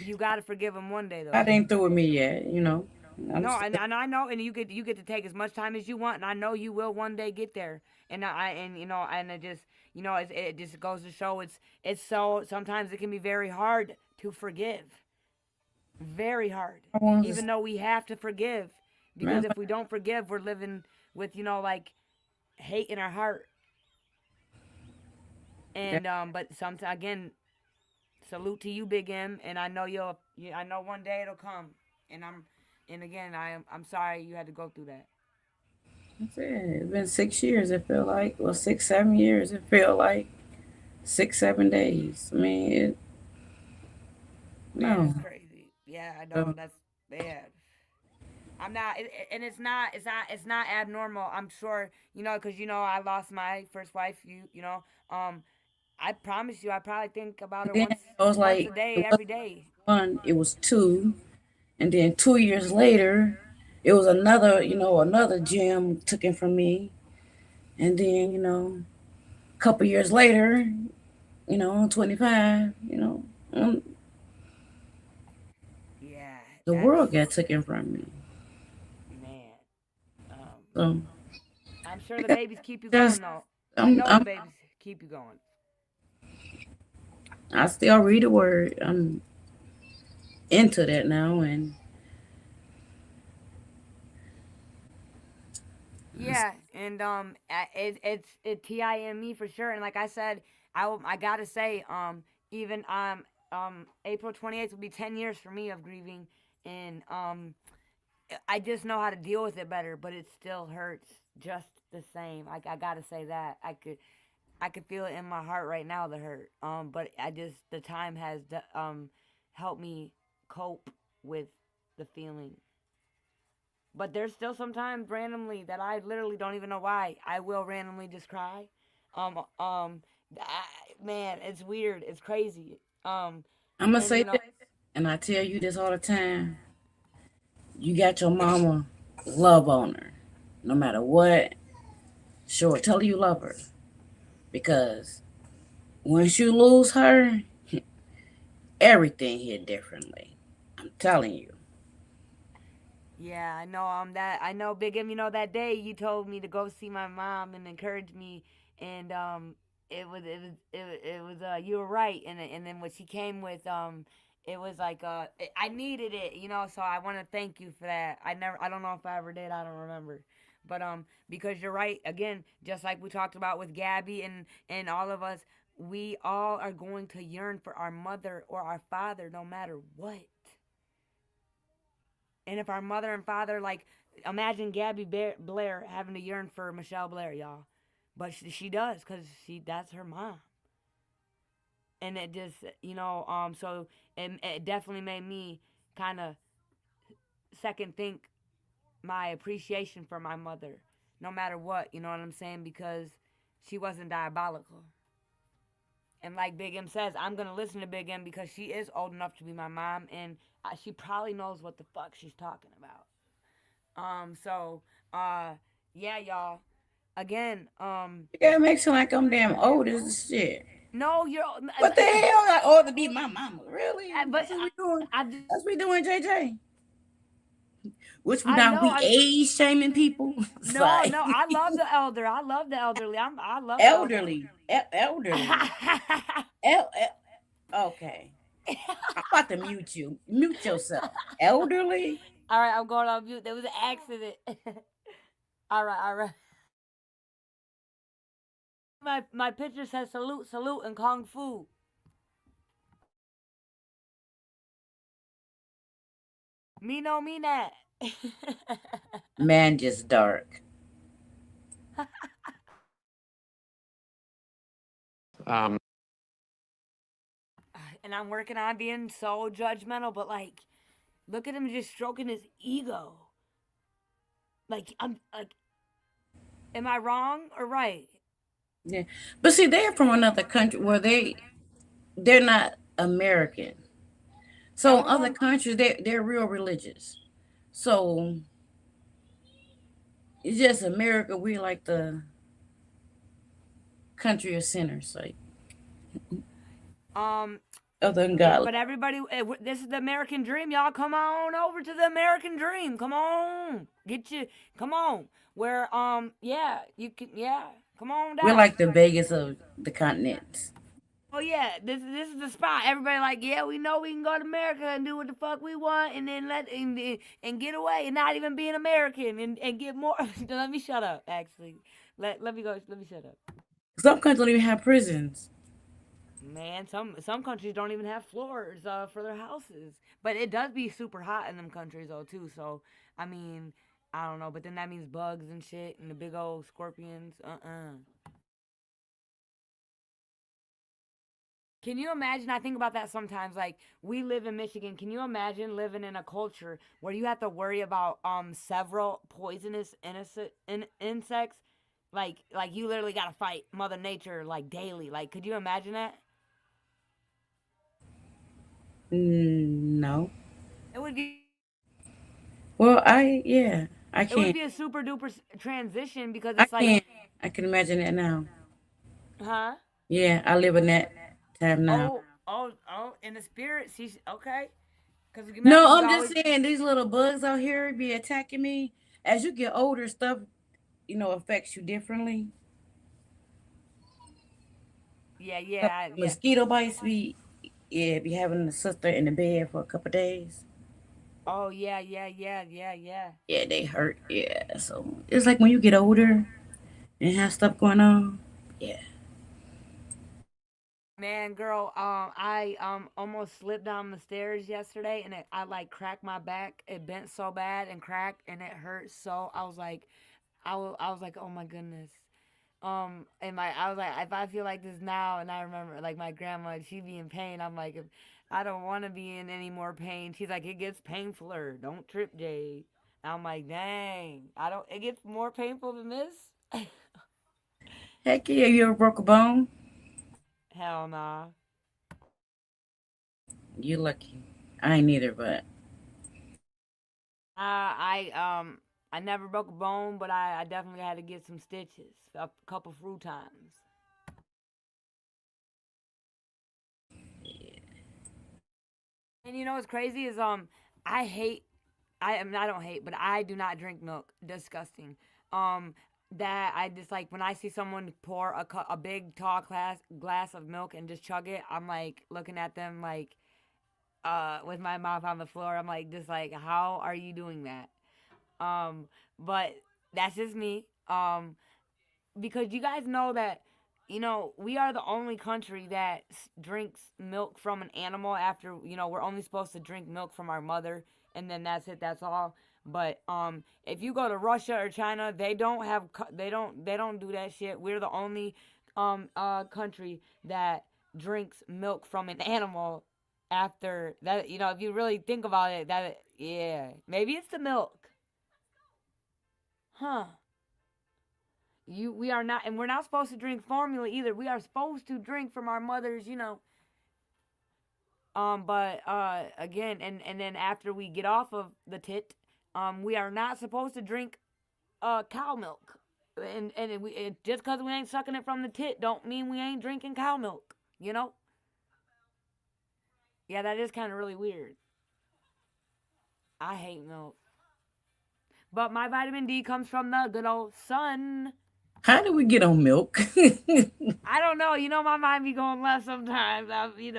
you got to forgive him one day though. That ain't through with me yet, you know. I'm No, still, and I know, and you get to take as much time as you want, and I know you will one day get there. And you know, and it just, you know, it just goes to show it's so sometimes it can be very hard to forgive, very hard, I want even to, though we have to forgive, because man, if we don't forgive, we're living with, you know, like hate in our heart. that, And but sometimes again, salute to you, Big M, and I know I know one day it'll come, and and again, I'm sorry you had to go through that. that's it. It's been 6 years, it feel like. Well, 6, 7 years, it feel like. 6, 7 days. I mean, Man, no. it's crazy. Yeah, I know. That's bad. I'm not, and it's not abnormal. I'm sure, you know, because you know I lost my first wife. You know, I promise you, I probably think about her Then it was once a like, day, it every wasn't day. one, it was two. And then 2 years later, it was another gym taken from me. And then, a couple years later, I'm 25, Yeah, the that's world got taken from me. man. So I'm sure I the got babies keep you going just, though. I I'm, know the I'm, babies keep you going. I still read the word. I'm into that now. And Yeah, and it's time for sure. And like I said, I gotta say, even April 28th will be 10 years for me of grieving, and I just know how to deal with it better, but it still hurts just the same. I gotta say that I can feel it in my heart right now, the hurt. But the time has helped me cope with the feeling. But there's still sometimes randomly that I literally don't even know why. I will randomly just cry. Um, um, Man, it's weird. It's crazy. I'm gonna And say this, and I tell you this all the time. You got your mama, love on her, no matter what. Sure, tell her you love her, because once you lose her, everything hit differently. I'm telling you. yeah, I know. I know, Big M. You know that day you told me to go see my mom and encourage me, and you were right. And then what she came with, it was like I needed it, you know. So I want to thank you for that. I don't know if I ever did. I don't remember, but because you're right. Again, just like we talked about with Gabby and all of us, we all are going to yearn for our mother or our father, no matter what. And if our mother and father, like, imagine Gabby Blair having to yearn for Michelle Blair, y'all. But she does, because that's her mom. And it just, so it definitely made me kind of second think my appreciation for my mother, no matter what, you know what I'm saying? Because she wasn't diabolical. And like Big M says, I'm going to listen to Big M because she is old enough to be my mom, and she probably knows what the fuck she's talking about. So, yeah, y'all. Again, You gotta make sound like I'm damn old as shit. no, you're. What the hell? I ought to be my mama. Really? But That's what we doing. I That's what we doing, JJ. Which we I not know. we age shaming people. It's No, like no. I love the elder. I love the elderly. I love the elderly. elderly. Elderly. El- okay. I'm about to mute you. Mute yourself. Elderly? All right, I'm going on mute. There was an accident. All right, all right. My picture says salute, salute, and kung fu. Me no, me not. Man, just dark. And I'm working on being so judgmental, but like, look at him just stroking his ego. Like, I'm like, am I wrong or right? Yeah. But see, they're from another country where they're not American. So in other countries they're real religious. So it's just America, we like the country of sinners, like Um, other than God. but everybody, this is the American dream, y'all. Come on over to the American dream. Come on, come on. Where, yeah, you can, yeah, come on We're down. like the Vegas of the continents. Oh yeah, this is the spot. Everybody like, yeah, we know we can go to America and do what the fuck we want, and then and get away and not even be an American and get more. Let me shut up. Actually, let me go. Let me shut up. Some countries don't even have prisons. Man, some countries don't even have floors for their houses, but it does be super hot in them countries though too. So I mean, I don't know, but then that means bugs and shit and the big old scorpions. Can you imagine? I think about that sometimes. Like, we live in Michigan. Can you imagine living in a culture where you have to worry about several poisonous insects? Like you literally got to fight Mother Nature like daily. Like, could you imagine that? No. It would be. Well, I It would can't. be a super duper transition because I it's like, can't. I can imagine that now. huh? Yeah, I live in that time now. Oh! In the spirit, she's okay. Cause remember, No, we I'm just always. saying these little bugs out here be attacking me. As you get older, stuff affects you differently. Yeah, So yeah, yeah. mosquito bites be having a sister in the bed for a couple days. Oh yeah. Yeah, they hurt. Yeah, so it's like when you get older and have stuff going on. Yeah. Man, girl, I almost slipped down the stairs yesterday, and I like cracked my back. It bent so bad and cracked, and it hurt so. I was like, I was like, oh my goodness. And I was like, if I feel like this now, and I remember like my grandma, she be in pain. I'm like, if I don't want to be in any more pain. She's like, it gets painfuler. Don't trip, Jay. I'm like, dang, I don't. It gets more painful than this. Heck yeah, you ever broke a bone? Hell nah. You lucky. I ain't either, but I never broke a bone, but I definitely had to get some stitches a couple few times. And you know what's crazy is I don't hate, but I do not drink milk. Disgusting. That I just like when I see someone pour a big tall glass of milk and just chug it. I'm like looking at them like with my mouth on the floor. I'm like just like, how are you doing that? But that's just me. Because you guys know that, we are the only country that drinks milk from an animal after, we're only supposed to drink milk from our mother, and then that's it, that's all. But if you go to Russia or China, they don't do that shit. We're the only country that drinks milk from an animal after that. If you really think about it, yeah, maybe it's the milk. Huh. We are not, and we're not supposed to drink formula either. We are supposed to drink from our mothers, But again, and then after we get off of the tit, we are not supposed to drink cow milk. And just because we ain't sucking it from the tit, don't mean we ain't drinking cow milk. Yeah, that is kind of really weird. I hate milk, but my vitamin D comes from the good old sun. how did we get on milk? I don't know. My mind be going left sometimes. I'm, in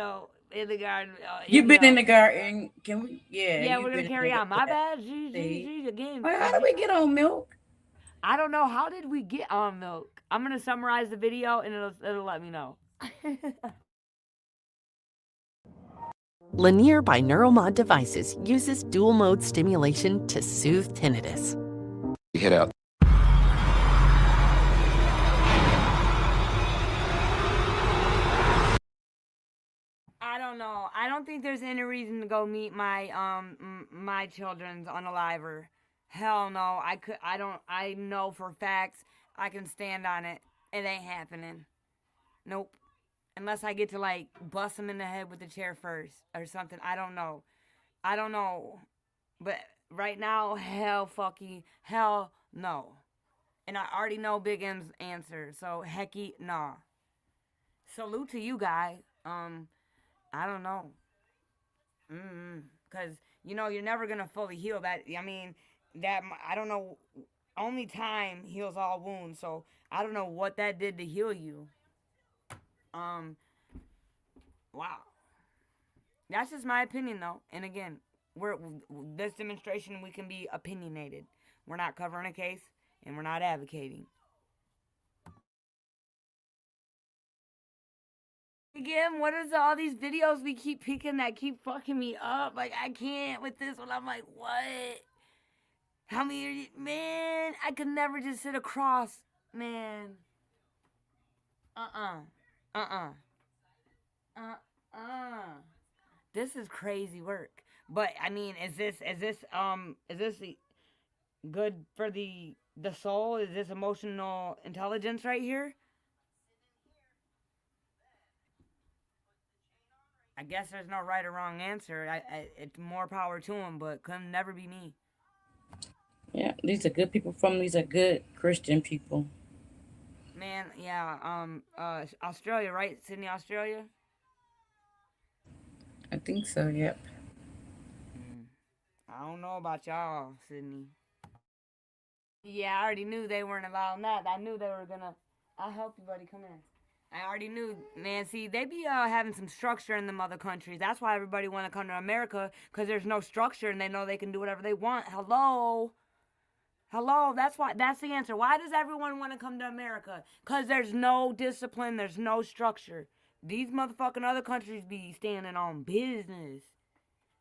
the garden. You've been in the garden. Can we? Yeah, Yeah, you've we're gonna been in carry the on. My garden. bad. Geez, again. Well, how did we get on milk? I don't know. How did we get on milk? I'm gonna summarize the video and it'll let me know. Lanier by Neuromod Devices uses dual mode stimulation to soothe tinnitus. Hit out. I don't know. I don't think there's any reason to go meet my children's unaliver. Hell no. I know for facts I can stand on it. It ain't happening. Nope. Unless I get to like bust them in the head with the chair first or something. I don't know. But right now, hell no. And I already know Big M's answer. So hecky nah. Salute to you guys. I don't know. Because, you're never going to fully heal that. I mean, I don't know. Only time heals all wounds. So I don't know what that did to heal you. Wow. That's just my opinion, though. And again, this demonstration, we can be opinionated. We're not covering a case, and we're not advocating. Again, what is all these videos we keep picking that keep fucking me up? Like, I can't with this one. I'm like, what? How many are you? Man, I could never just sit across. Man. This is crazy work. But I mean, is this good for the soul? Is this emotional intelligence right here? I guess there's no right or wrong answer. It's more power to them, but could never be me. Yeah, these are good people these are good Christian people. Man, yeah, Australia, right? Sydney, Australia? I think so, yep. I don't know about y'all, Sydney. Yeah, I already knew they weren't allowing that. I knew they were gonna... I'll help you, buddy. Come here. I already knew, man. See, they be having some structure in them other countries. That's why everybody want to come to America, because there's no structure and they know they can do whatever they want. Hello? That's the answer. Why does everyone want to come to America? Because there's no discipline, there's no structure. These motherfucking other countries be standing on business.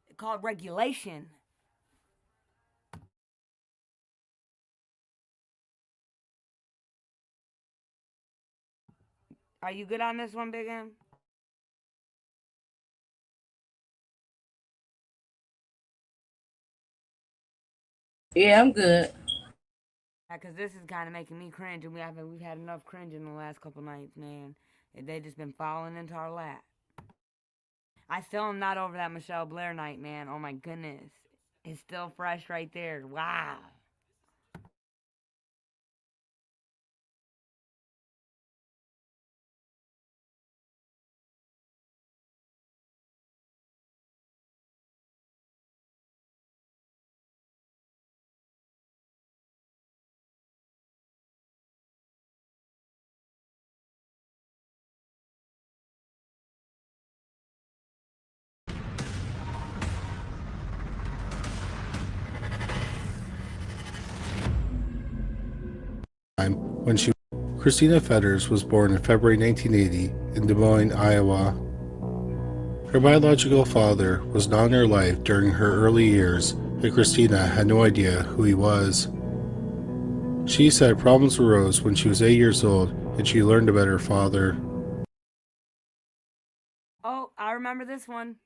It's called regulation. Are you good on this one, Big M? Yeah, I'm good. Because this is kind of making me cringe, and we've had enough cringe in the last couple nights, man. They just been falling into our lap. I still am not over that Michelle Blair night, man. Oh my goodness, it's still fresh right there. Wow. When Christina Fetters was born in February 1980 in Des Moines, Iowa. Her biological father was not in her life during her early years, and Christina had no idea who he was. She said problems arose when she was 8 years old and she learned about her father. Oh, I remember this one.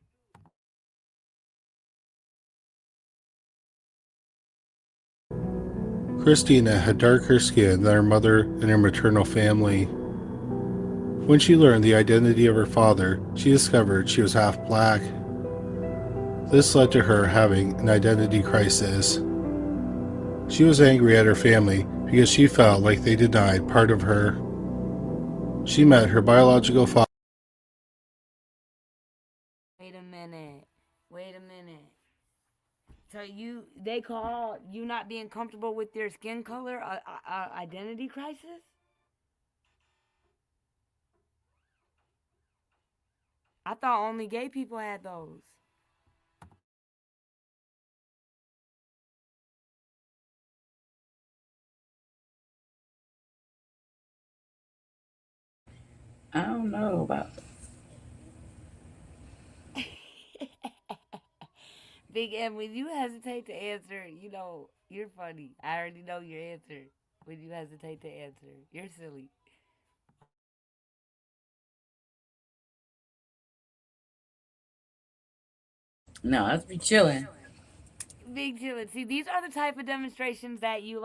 Christina had darker skin than her mother and her maternal family. When she learned the identity of her father, she discovered she was half black. This led to her having an identity crisis. She was angry at her family because she felt like they denied part of her. She met her biological father. Wait a minute. So they call you not being comfortable with your skin color a identity crisis? I thought only gay people had those. I don't know about. Big M, when you hesitate to answer, you're funny. I already know your answer. When you hesitate to answer, you're silly. No, let's be chilling. Big chillin'. See, these are the type of demonstrations that you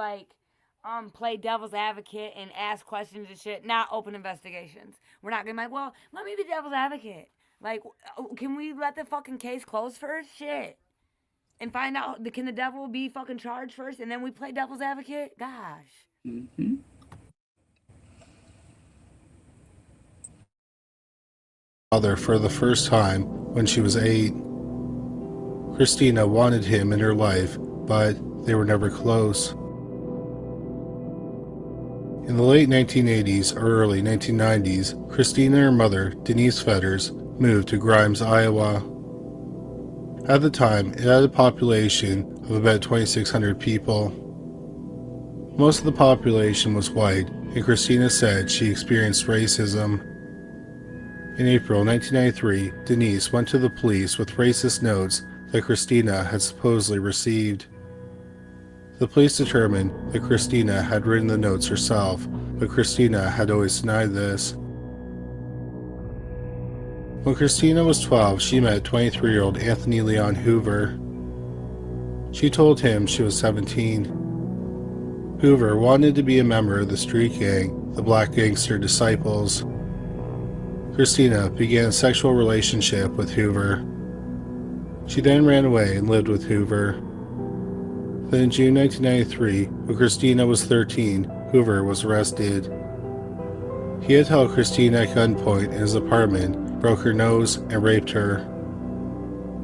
play devil's advocate and ask questions and shit, not open investigations. We're not gonna be like, well, let me be devil's advocate. Like, can we let the fucking case close first? Shit. And find out, can the devil be fucking charged first and then we play devil's advocate? Gosh. Mm-hmm. Father for the first time when she was 8. Christina wanted him in her life, but they were never close. In the late 1980s or early 1990s, Christina and her mother, Denise Fetters, moved to Grimes, Iowa. At the time, it had a population of about 2,600 people. Most of the population was white, and Christina said she experienced racism. In April 1993, Denise went to the police with racist notes that Christina had supposedly received. The police determined that Christina had written the notes herself, but Christina had always denied this. When Christina was 12, she met 23-year-old Anthony Leon Hoover. She told him she was 17. Hoover wanted to be a member of the street gang, the Black Gangster Disciples. Christina began a sexual relationship with Hoover. She then ran away and lived with Hoover. Then in June 1993, when Christina was 13, Hoover was arrested. He had held Christina at gunpoint in his apartment, broke her nose, and raped her.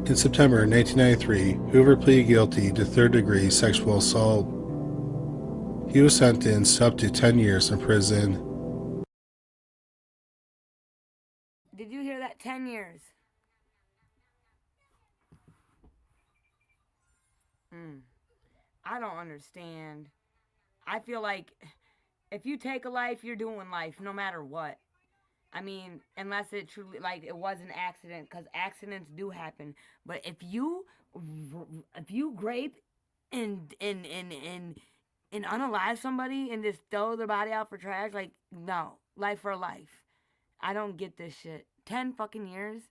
In September 1993, Hoover pleaded guilty to third-degree sexual assault. He was sentenced to up to 10 years in prison. Did you hear that? 10 years. I don't understand. I feel like if you take a life, you're doing life no matter what. I mean, unless it truly, it was an accident, because accidents do happen. But if you grape and unalive somebody and just throw their body out for trash, no, life for life. I don't get this shit. 10 fucking years?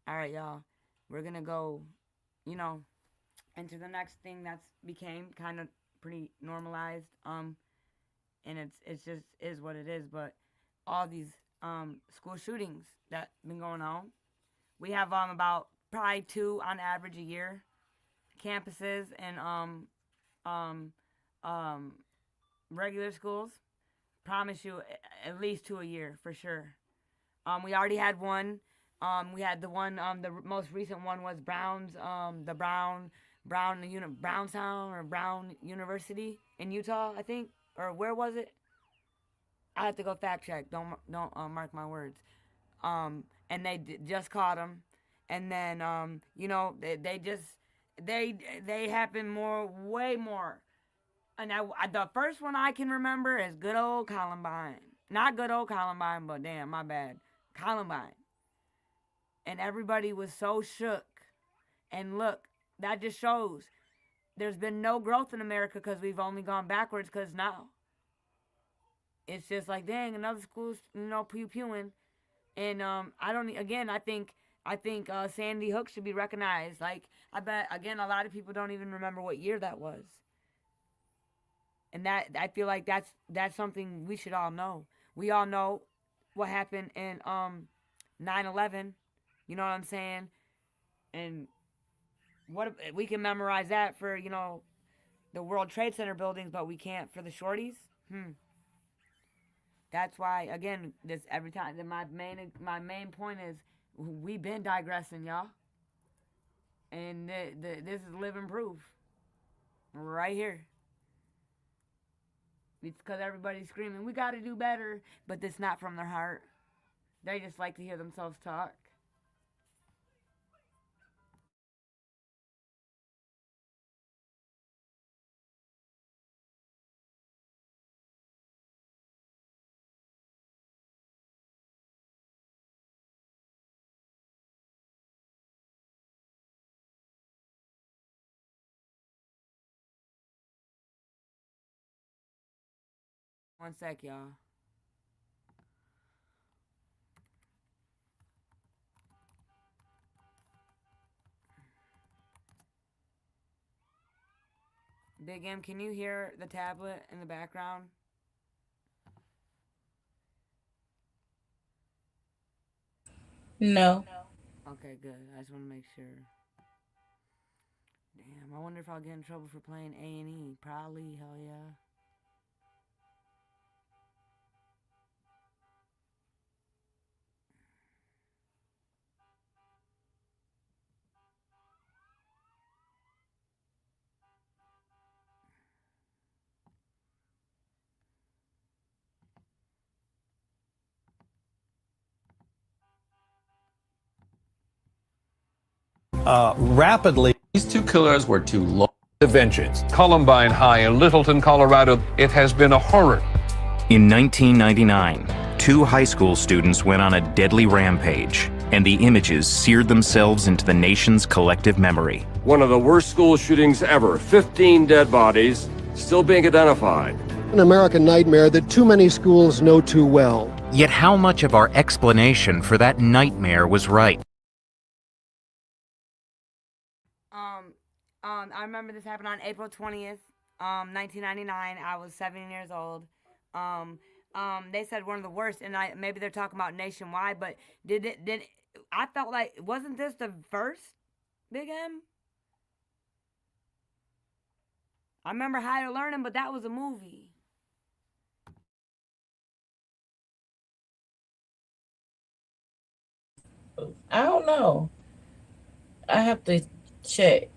Alright, y'all. We're gonna go, you know, into the next thing that's became kind of pretty normalized. And it's just is what it is. But all these school shootings that been going on. We have about probably 2 on average a year. Campuses and regular schools. Promise you at least 2 a year for sure. We already had one. We had the one. The most recent one was Brown's. The Brownstown or Brown University in Utah, I think, or where was it? I have to go fact check. Don't mark my words. And they just caught him, and then you know they happen way more. And the first one I can remember is good old Columbine. Not good old Columbine, but damn, my bad. Columbine. And everybody was so shook. And look, that just shows there's been no growth in America because we've only gone backwards because now it's just like, dang, another school's, pew-pewing. And I think Sandy Hook should be recognized. Like, I bet, again, a lot of people don't even remember what year that was. And that, I feel like that's something we should all know. We all know what happened in 9/11. You know what I'm saying? And what we can memorize that for, the World Trade Center buildings, but we can't for the shorties. That's why, again, this every time my main point is we've been digressing, y'all. And this is living proof right here. It's because everybody's screaming, we got to do better, but it's not from their heart. They just like to hear themselves talk. One sec, y'all. Big M, can you hear the tablet in the background? No. Okay, good. I just want to make sure. Damn, I wonder if I'll get in trouble for playing A&E. Probably, hell yeah. Rapidly. These two killers were two low. The vengeance. Columbine High in Littleton, Colorado. It has been a horror. In 1999, 2 high school students went on a deadly rampage, and the images seared themselves into the nation's collective memory. One of the worst school shootings ever. 15 dead bodies still being identified. An American nightmare that too many schools know too well. Yet how much of our explanation for that nightmare was right? I remember this happened on April 20th, 1999. I was 7 years old. They said one of the worst, and maybe they're talking about nationwide, but I felt like, wasn't this the first Big M? I remember Higher Learning, but that was a movie. I don't know. I have to check.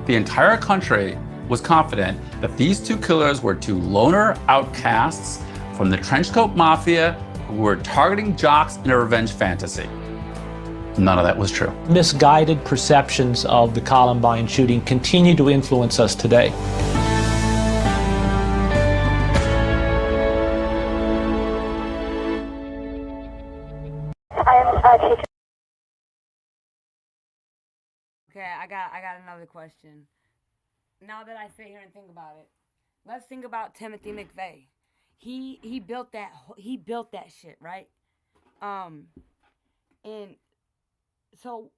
The entire country was confident that these two killers were two loner outcasts from the trenchcoat mafia who were targeting jocks in a revenge fantasy. None of that was true. Misguided perceptions of the Columbine shooting continue to influence us today. Okay, I got another question. Now that I sit here and think about it, let's think about Timothy McVeigh. He built that shit, right? And so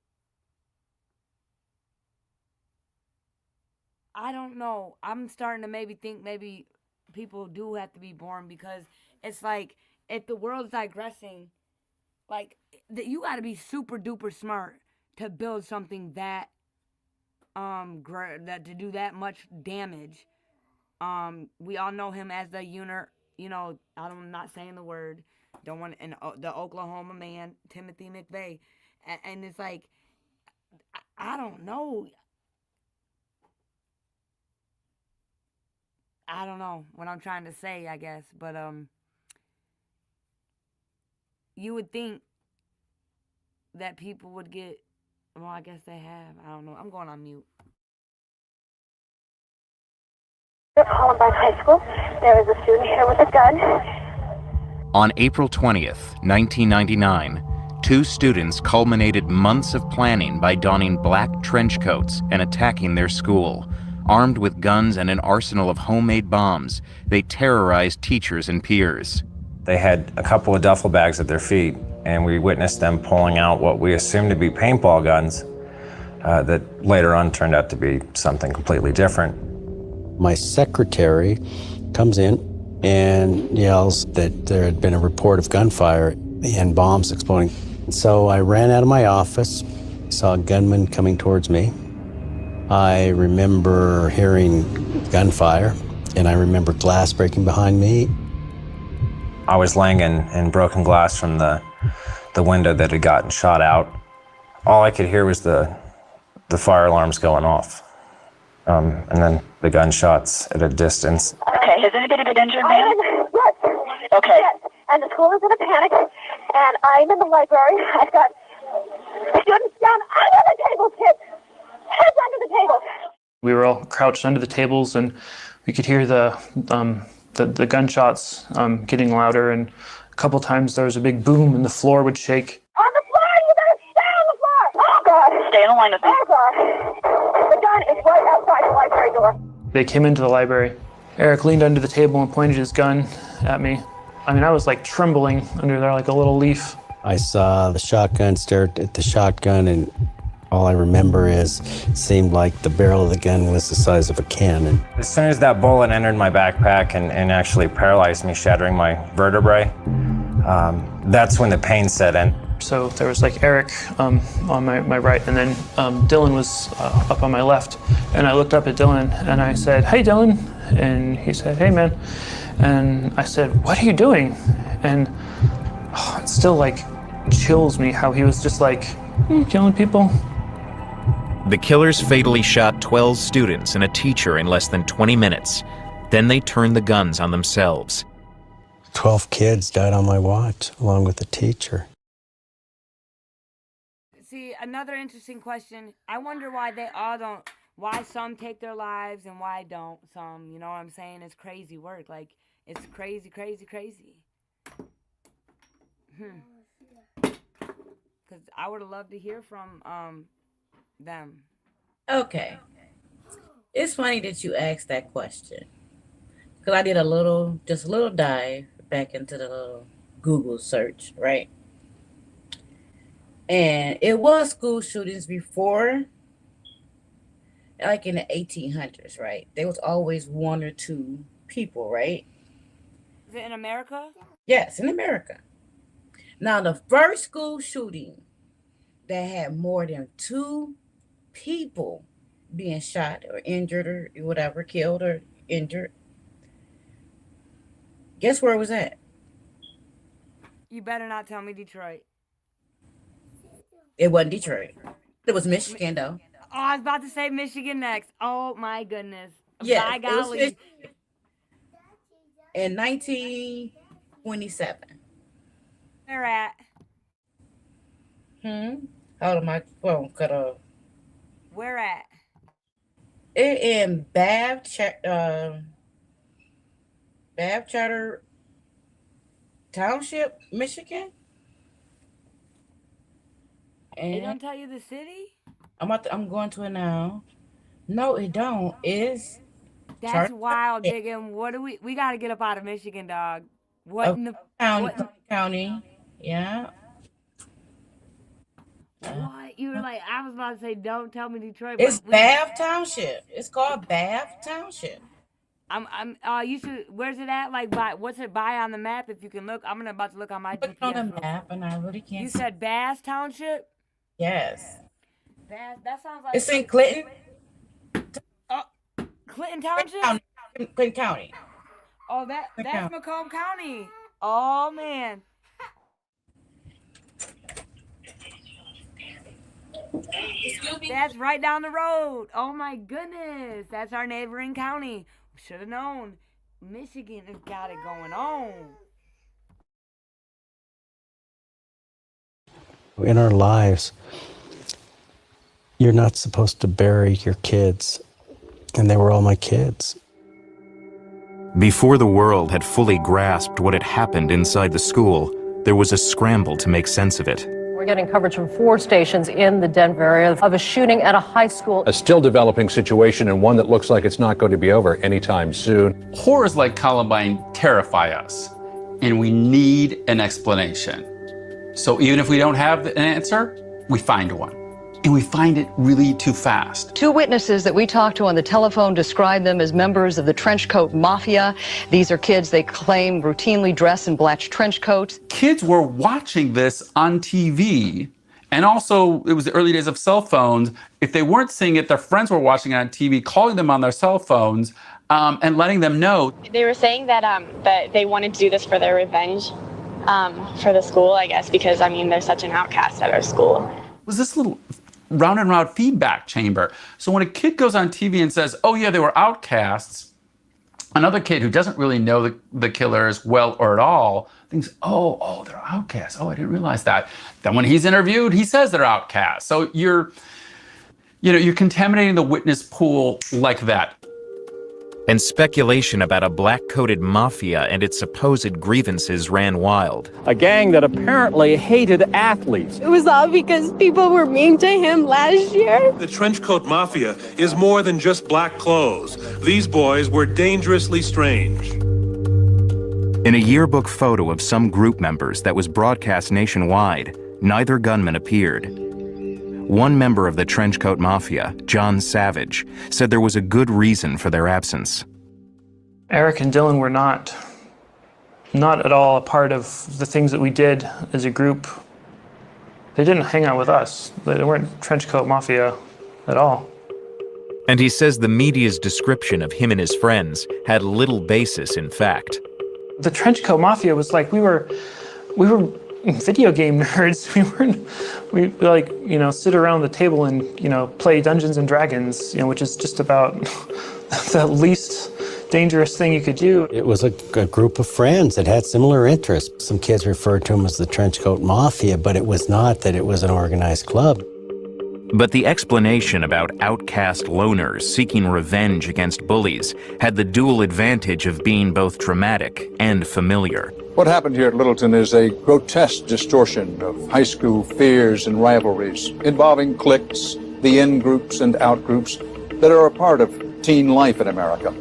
I don't know. I'm starting to maybe think maybe people do have to be born, because it's like if the world's digressing, like you got to be super duper smart to build something that that to do that much damage. We all know him as the I'm not saying the word. Don't want the Oklahoma man, Timothy McVeigh, and it's like I don't know. I don't know what I'm trying to say, I guess, but you would think that people would get. Well, I guess they have. I don't know. I'm going on mute. Columbine High School. There is a student here with a gun. On April 20th, 1999, two students culminated months of planning by donning black trench coats and attacking their school. Armed with guns and an arsenal of homemade bombs, they terrorized teachers and peers. They had a couple of duffel bags at their feet, and we witnessed them pulling out what we assumed to be paintball guns that later on turned out to be something completely different. My secretary comes in and yells that there had been a report of gunfire and bombs exploding. So I ran out of my office, saw a gunman coming towards me. I remember hearing gunfire, and I remember glass breaking behind me. I was laying in broken glass from the window that had gotten shot out. All I could hear was the fire alarms going off. And then the gunshots at a distance. Okay, has anybody been injured, ma'am? Yes. Okay. Yes. And the school is in a panic, and I'm in the library. I've got students down under the table, kids. Heads under the table. We were all crouched under the tables, and we could hear the gunshots getting louder, and a couple times there was a big boom, and the floor would shake. On the floor! You better stay on the floor! Oh, God! Stay in the line with me. Oh, God! The gun is right outside the library door. They came into the library. Eric leaned under the table and pointed his gun at me. I mean, I was like trembling under there like a little leaf. I saw the shotgun, stared at the shotgun, and all I remember is it seemed like the barrel of the gun was the size of a cannon. As soon as that bullet entered my backpack and actually paralyzed me, shattering my vertebrae, that's when the pain set in. So there was like Eric on my right, and then Dylan was up on my left. And I looked up at Dylan and I said, "Hey, Dylan." And he said, "Hey, man." And I said, "What are you doing?" And it still like chills me how he was just like, killing people. The killers fatally shot 12 students and a teacher in less than 20 minutes. Then they turned the guns on themselves. 12 kids died on my watch, along with the teacher. See, another interesting question. I wonder why they all don't, why some take their lives and why don't some, you know what I'm saying? It's crazy work. Like, it's crazy, crazy, crazy. Because I would have loved to hear from them. Okay. It's funny that you asked that question. Because I did just a little dive back into the little Google search, right? And it was school shootings before, like in the 1800s, right? There was always one or two people, right? Is it in America? Yes, in America. Now, the first school shooting that had more than 2 people being shot or injured or whatever, killed or injured, guess where it was at? You better not tell me Detroit. It wasn't Detroit. It was Michigan, though. Oh, I was about to say Michigan next. Oh, my goodness. Yes, By it was golly. Michigan. In 1927. Where at? Hold on, my phone cut off. Where at? It in Bath Charter Township, Michigan. And It don't tell you the city? I'm going to it now. No, it don't. It's That's wild, Diggin. What do we got to get up out of Michigan, dog. What in the county? Yeah. What? You were like, I was about to say, don't tell me Detroit, It's but we. Bath Township. It's called Bath Township. You should. Where's it at? Like, what's it by on the map? If you can look, I'm about to look on my GPS. On the map, and I really can't. You said Bath Township. Yes. Bath. That sounds like. It's in Clinton. Clinton Township. Clinton County. Oh, that's Macomb County. Oh man. That's right down the road. Oh my goodness. That's our neighboring county. Should have known. Michigan has got it going on. In our lives, you're not supposed to bury your kids. And they were all my kids. Before the world had fully grasped what had happened inside the school, there was a scramble to make sense of it. We're getting coverage from 4 stations in the Denver area of a shooting at a high school. A still developing situation, and one that looks like it's not going to be over anytime soon. Horrors like Columbine terrify us, and we need an explanation. So even if we don't have an answer, we find one. And we find it really too fast. 2 witnesses that we talked to on the telephone describe them as members of the trenchcoat mafia. These are kids they claim routinely dress in black trench coats. Kids were watching this on TV, and also it was the early days of cell phones. If they weren't seeing it, their friends were watching it on TV, calling them on their cell phones, and letting them know. They were saying that that they wanted to do this for their revenge, for the school, I guess, because I mean they're such an outcast at our school. It was this little round and round feedback chamber. So when a kid goes on TV and says, oh yeah, they were outcasts, another kid who doesn't really know the killers well or at all thinks, oh, they're outcasts. Oh, I didn't realize that. Then when he's interviewed, he says they're outcasts. So you're contaminating the witness pool like that. And speculation about a black-coated mafia and its supposed grievances ran wild. A gang that apparently hated athletes. It was all because people were mean to him last year. The Trenchcoat Mafia is more than just black clothes. These boys were dangerously strange. In a yearbook photo of some group members that was broadcast nationwide, neither gunman appeared. One member of the Trenchcoat Mafia, John Savage, said there was a good reason for their absence. Eric and Dylan were not at all a part of the things that we did as a group. They didn't hang out with us. They weren't Trenchcoat Mafia at all. And he says the media's description of him and his friends had little basis in fact. The Trenchcoat Mafia was like we were video game nerds. We sit around the table and, play Dungeons and Dragons, which is just about the least dangerous thing you could do. It was a group of friends that had similar interests. Some kids referred to them as the Trenchcoat Mafia, but it was not that it was an organized club. But the explanation about outcast loners seeking revenge against bullies had the dual advantage of being both dramatic and familiar. What happened here at Littleton is a grotesque distortion of high school fears and rivalries involving cliques, the in-groups and out-groups that are a part of teen life in America.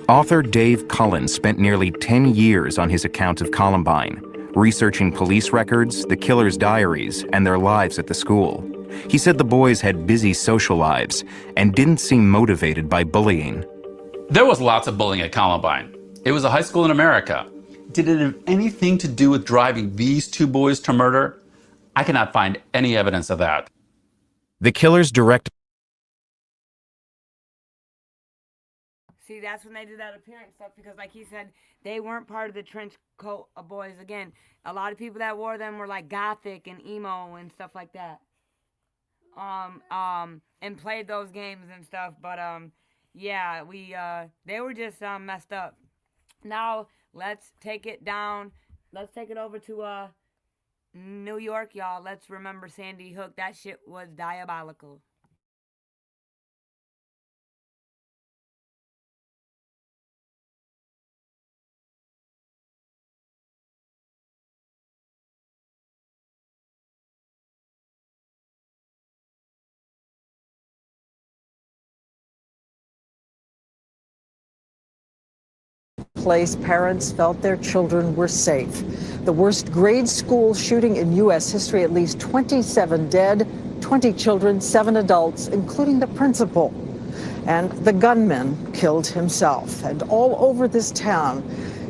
Author Dave Cullen spent nearly 10 years on his account of Columbine, researching police records, the killers' diaries, and their lives at the school. He said the boys had busy social lives and didn't seem motivated by bullying. There was lots of bullying at Columbine. It was a high school in America. Did it have anything to do with driving these 2 boys to murder? I cannot find any evidence of that. The killer's direct... See, that's when they did that appearance stuff because, like he said, they weren't part of the trench coat boys. Again, a lot of people that wore them were like gothic and emo and stuff like that. And played those games and stuff. But yeah, they were just messed up. Now let's take it down. Let's take it over to New York, y'all. Let's remember Sandy Hook. That shit was diabolical. place, parents felt their children were safe. The worst grade school shooting in U.S. history, at least 27 dead, 20 children, 7 adults, including the principal. And the gunman killed himself. And all over this town,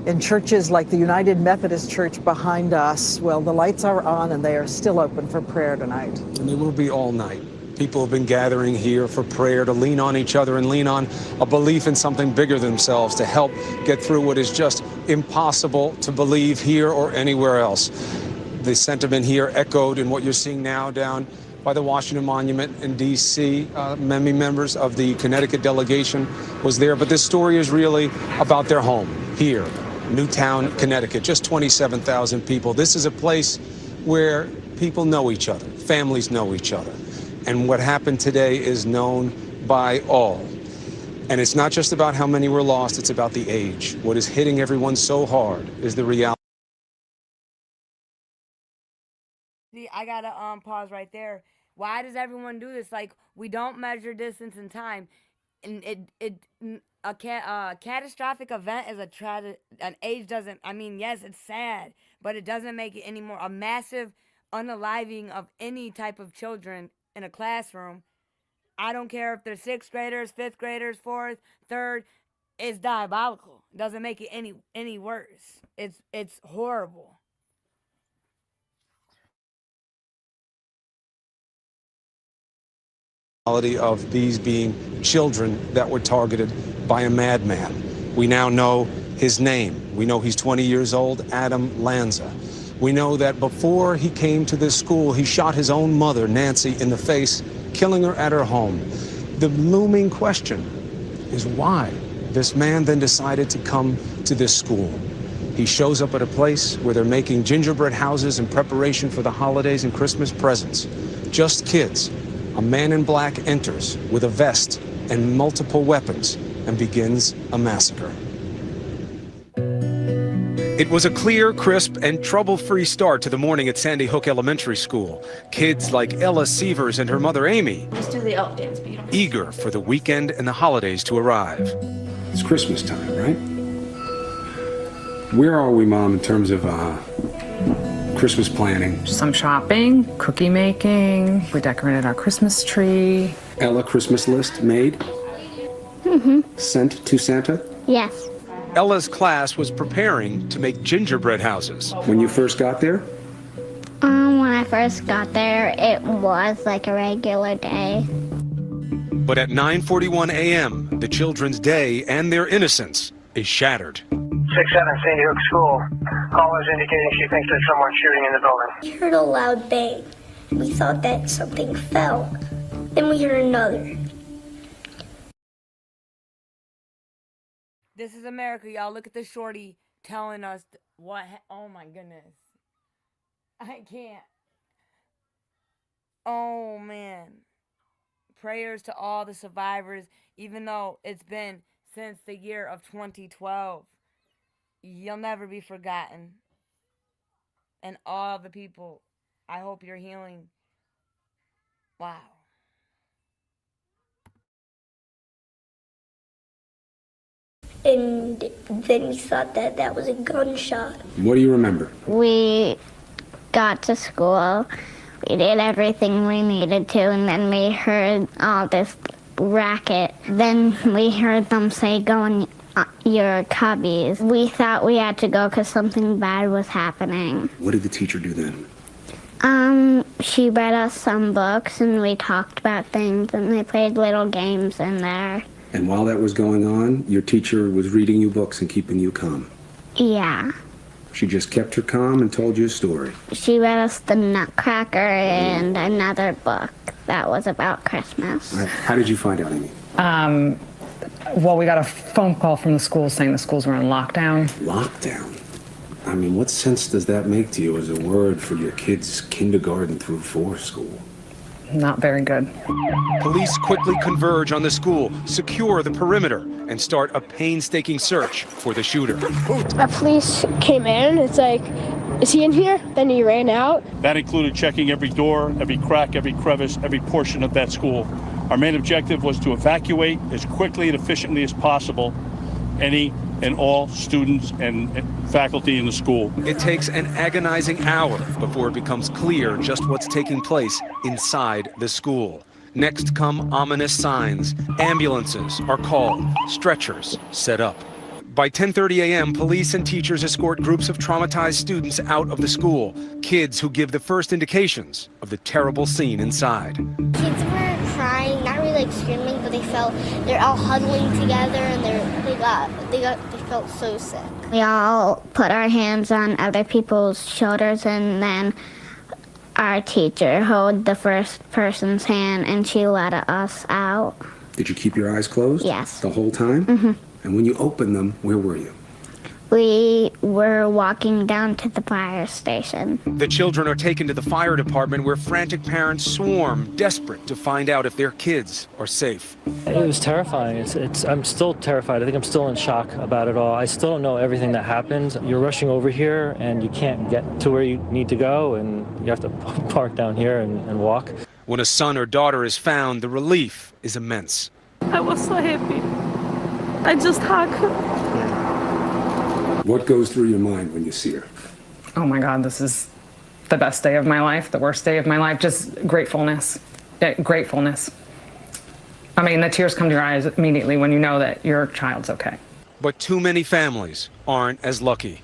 in churches like the United Methodist Church behind us, well, the lights are on and they are still open for prayer tonight. And they will be all night. People have been gathering here for prayer, to lean on each other and lean on a belief in something bigger than themselves, to help get through what is just impossible to believe here or anywhere else. The sentiment here echoed in what you're seeing now down by the Washington Monument in D.C. Many members of the Connecticut delegation was there, but this story is really about their home here, Newtown, Connecticut, just 27,000 people. This is a place where people know each other, families know each other. And what happened today is known by all. And it's not just about how many were lost, it's about the age. What is hitting everyone so hard is the reality. I gotta pause right there. Why does everyone do this? Like, we don't measure distance and time. And a catastrophic event is an age doesn't, I mean, yes, it's sad, but it doesn't make it any more. A massive unaliving of any type of children in a classroom, I don't care if they're 6th graders, 5th graders, 4th, 3rd, it's diabolical. It doesn't make it any worse. It's horrible. Of these being children that were targeted by a madman. We now know his name. We know he's 20 years old, Adam Lanza. We know that before he came to this school, he shot his own mother, Nancy, in the face, killing her at her home. The looming question is why this man then decided to come to this school. He shows up at a place where they're making gingerbread houses in preparation for the holidays and Christmas presents. Just kids. A man in black enters with a vest and multiple weapons and begins a massacre. It was a clear, crisp, and trouble-free start to the morning at Sandy Hook Elementary School. Kids like Ella Sievers and her mother Amy, Just do the elk dance, Peter. eager for the weekend and the holidays to arrive. It's Christmas time, right? Where are we, Mom, in terms of Christmas planning? Some shopping, cookie making. We decorated our Christmas tree. Ella Christmas list made? Mm-hmm. Sent to Santa? Yes. Ella's class was preparing to make gingerbread houses. When you first got there? When I first got there, it was like a regular day. But at 9:41 a.m., the children's day and their innocence is shattered. 6-7 Sandy Hook School. Caller's indicating she thinks there's someone shooting in the building. We heard a loud bang, and we thought that something fell. Then we heard another. This is America, y'all. Look at this shorty telling us what. Oh my goodness. I can't. Oh man. Prayers to all the survivors, even though it's been since the year of 2012. You'll never be forgotten. And all the people, I hope you're healing. Wow. And then we thought that that was a gunshot. What do you remember? We got to school. We did everything we needed to, and then we heard all this racket. Then we heard them say, "Go in your cubbies." We thought we had to go because something bad was happening. What did the teacher do then? She read us some books, and we talked about things, and they played little games in there. And while that was going on, your teacher was reading you books and keeping you calm. Yeah. She just kept her calm and told you a story. She read us The Nutcracker and another book that was about Christmas. How did you find out, Amy? Well, we got a phone call from the school saying the schools were in lockdown. Lockdown? I mean, what sense does that make to you as a word for your kids' kindergarten through 4 school? Not very good. Police quickly converge on the school, secure the perimeter, and start a painstaking search for the shooter. Our police came in. It's like, is he in here? Then he ran out. That included checking every door, every crack, every crevice, every portion of that school. Our main objective was to evacuate as quickly and efficiently as possible any and all students and faculty in the school. It takes an agonizing hour before it becomes clear just what's taking place inside the school. Next come ominous signs. Ambulances are called, stretchers set up. By 10:30 a.m., police and teachers escort groups of traumatized students out of the school, kids who give the first indications of the terrible scene inside. Kids were crying, not really like screaming, but they're all huddling together and they felt so sick. We all put our hands on other people's shoulders, and then our teacher held the first person's hand and she let us out. Did you keep your eyes closed? Yes. The whole time? Mm-hmm. And when you opened them, where were you? We were walking down to the fire station. The children are taken to the fire department where frantic parents swarm, desperate to find out if their kids are safe. It was terrifying. I'm still terrified. I think I'm still in shock about it all. I still don't know everything that happened. You're rushing over here and you can't get to where you need to go, and you have to park down here and walk. When a son or daughter is found, the relief is immense. I was so happy. I just hugged her. What goes through your mind when you see her? Oh my God, this is the best day of my life, the worst day of my life, just gratefulness. Gratefulness. I mean, the tears come to your eyes immediately when you know that your child's okay. But too many families aren't as lucky.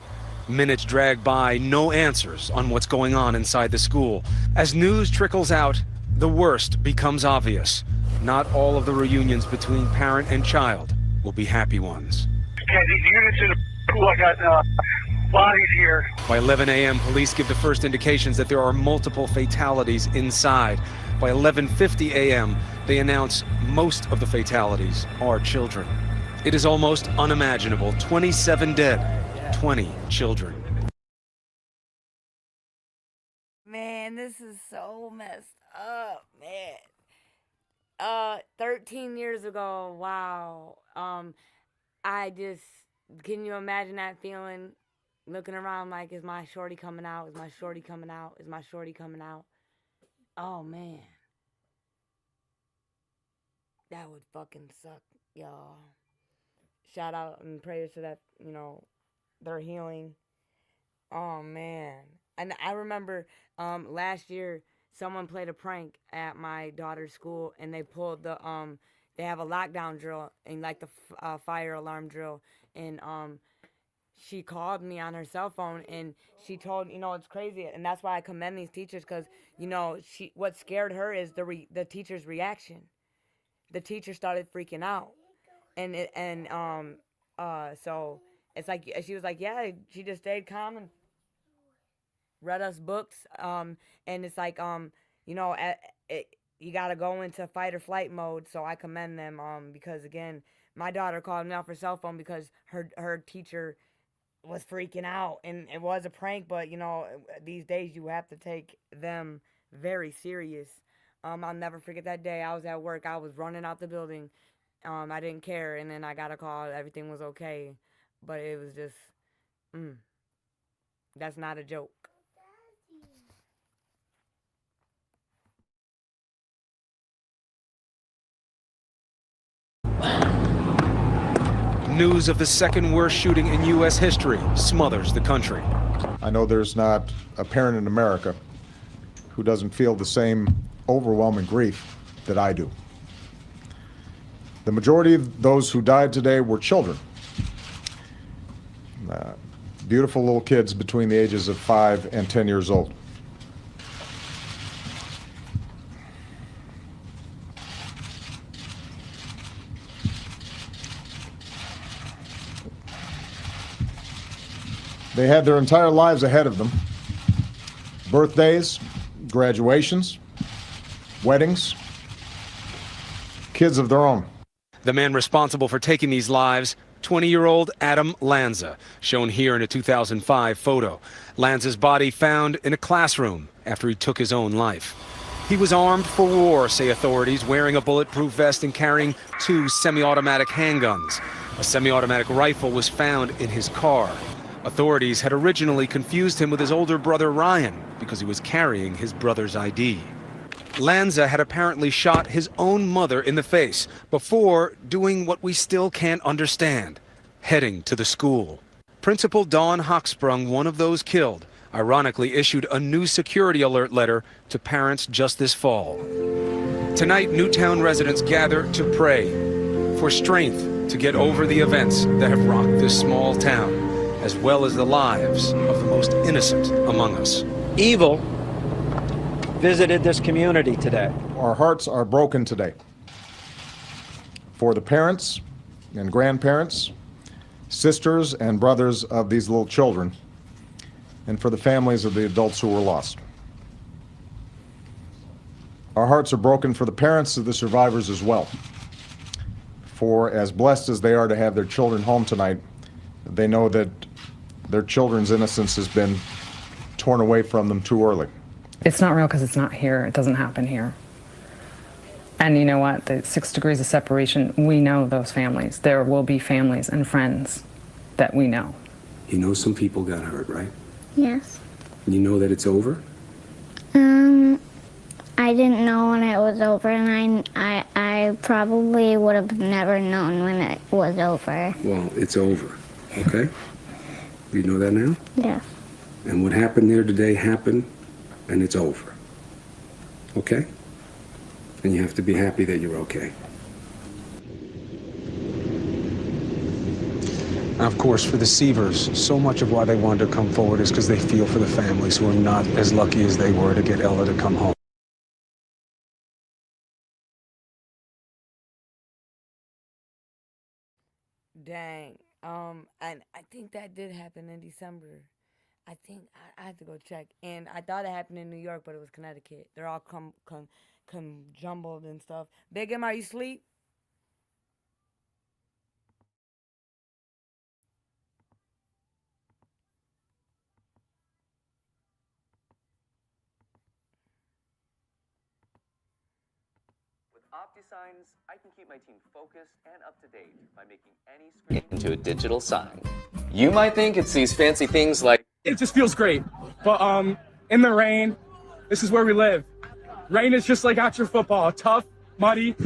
Minutes drag by, no answers on what's going on inside the school. As news trickles out, the worst becomes obvious. Not all of the reunions between parent and child will be happy ones. Okay, these units in the school, I got bodies here. By 11 a.m., police give the first indications that there are multiple fatalities inside. By 11:50 a.m., they announce most of the fatalities are children. It is almost unimaginable. 27 dead, 20 children. Man, this is so messed up, man. 13 years ago, wow. Can you imagine that feeling? Looking around like, is my shorty coming out? Is my shorty coming out? Is my shorty coming out? Oh, man. That would fucking suck, y'all. Shout out and prayers to that, their healing. Oh, man. And I remember last year, someone played a prank at my daughter's school, and they pulled they have a lockdown drill and like the fire alarm drill, and she called me on her cell phone, and she told, it's crazy, and that's why I commend these teachers, because what scared her is the teacher's reaction. The teacher started freaking out, so it's like she was like, yeah, she just stayed calm and read us books, and it's like you gotta go into fight or flight mode. So I commend them, because again, my daughter called me off her cell phone because her teacher was freaking out, and it was a prank, but these days you have to take them very serious. I'll never forget that day. I was at work, I was running out the building, I didn't care, and then I got a call, everything was okay, but it was just that's not a joke. News of the second worst shooting in U.S. history smothers the country. I know there's not a parent in America who doesn't feel the same overwhelming grief that I do. The majority of those who died today were children. Beautiful little kids between the ages of 5 and 10 years old. They had their entire lives ahead of them. Birthdays, graduations, weddings, kids of their own. The man responsible for taking these lives, 20-year-old Adam Lanza, shown here in a 2005 photo. Lanza's body found in a classroom after he took his own life. He was armed for war, say authorities, wearing a bulletproof vest and carrying 2 semi-automatic handguns. A semi-automatic rifle was found in his car. Authorities had originally confused him with his older brother Ryan because he was carrying his brother's ID. Lanza had apparently shot his own mother in the face before doing what we still can't understand, heading to the school. Principal Dawn Hochsprung, one of those killed, ironically issued a new security alert letter to parents just this fall. Tonight, Newtown residents gather to pray for strength to get over the events that have rocked this small town, as well as the lives of the most innocent among us. Evil visited this community today. Our hearts are broken today for the parents and grandparents, sisters and brothers of these little children, and for the families of the adults who were lost. Our hearts are broken for the parents of the survivors as well. For as blessed as they are to have their children home tonight, they know that their children's innocence has been torn away from them too early. It's not real because it's not here. It doesn't happen here. And you know what? The 6 degrees of separation, we know those families. There will be families and friends that we know. You know some people got hurt, right? Yes. You know that it's over? I didn't know when it was over, and I probably would have never known when it was over. Well, it's over, okay? You know that now? Yeah. And what happened there today happened, and it's over. Okay? And you have to be happy that you're okay. Now, of course, for the Sievers, so much of why they wanted to come forward is because they feel for the families who are not as lucky as they were to get Ella to come home. Dang. And I think that did happen in December. I think I have to go check. And I thought it happened in New York, but it was Connecticut. They're all jumbled and stuff. Big M, are you asleep? OptiSigns, I can keep my team focused and up to date by making any screen into a digital sign. You might think it's these fancy things like... It just feels great. But in the rain, this is where we live. Rain is just like after football, tough, muddy.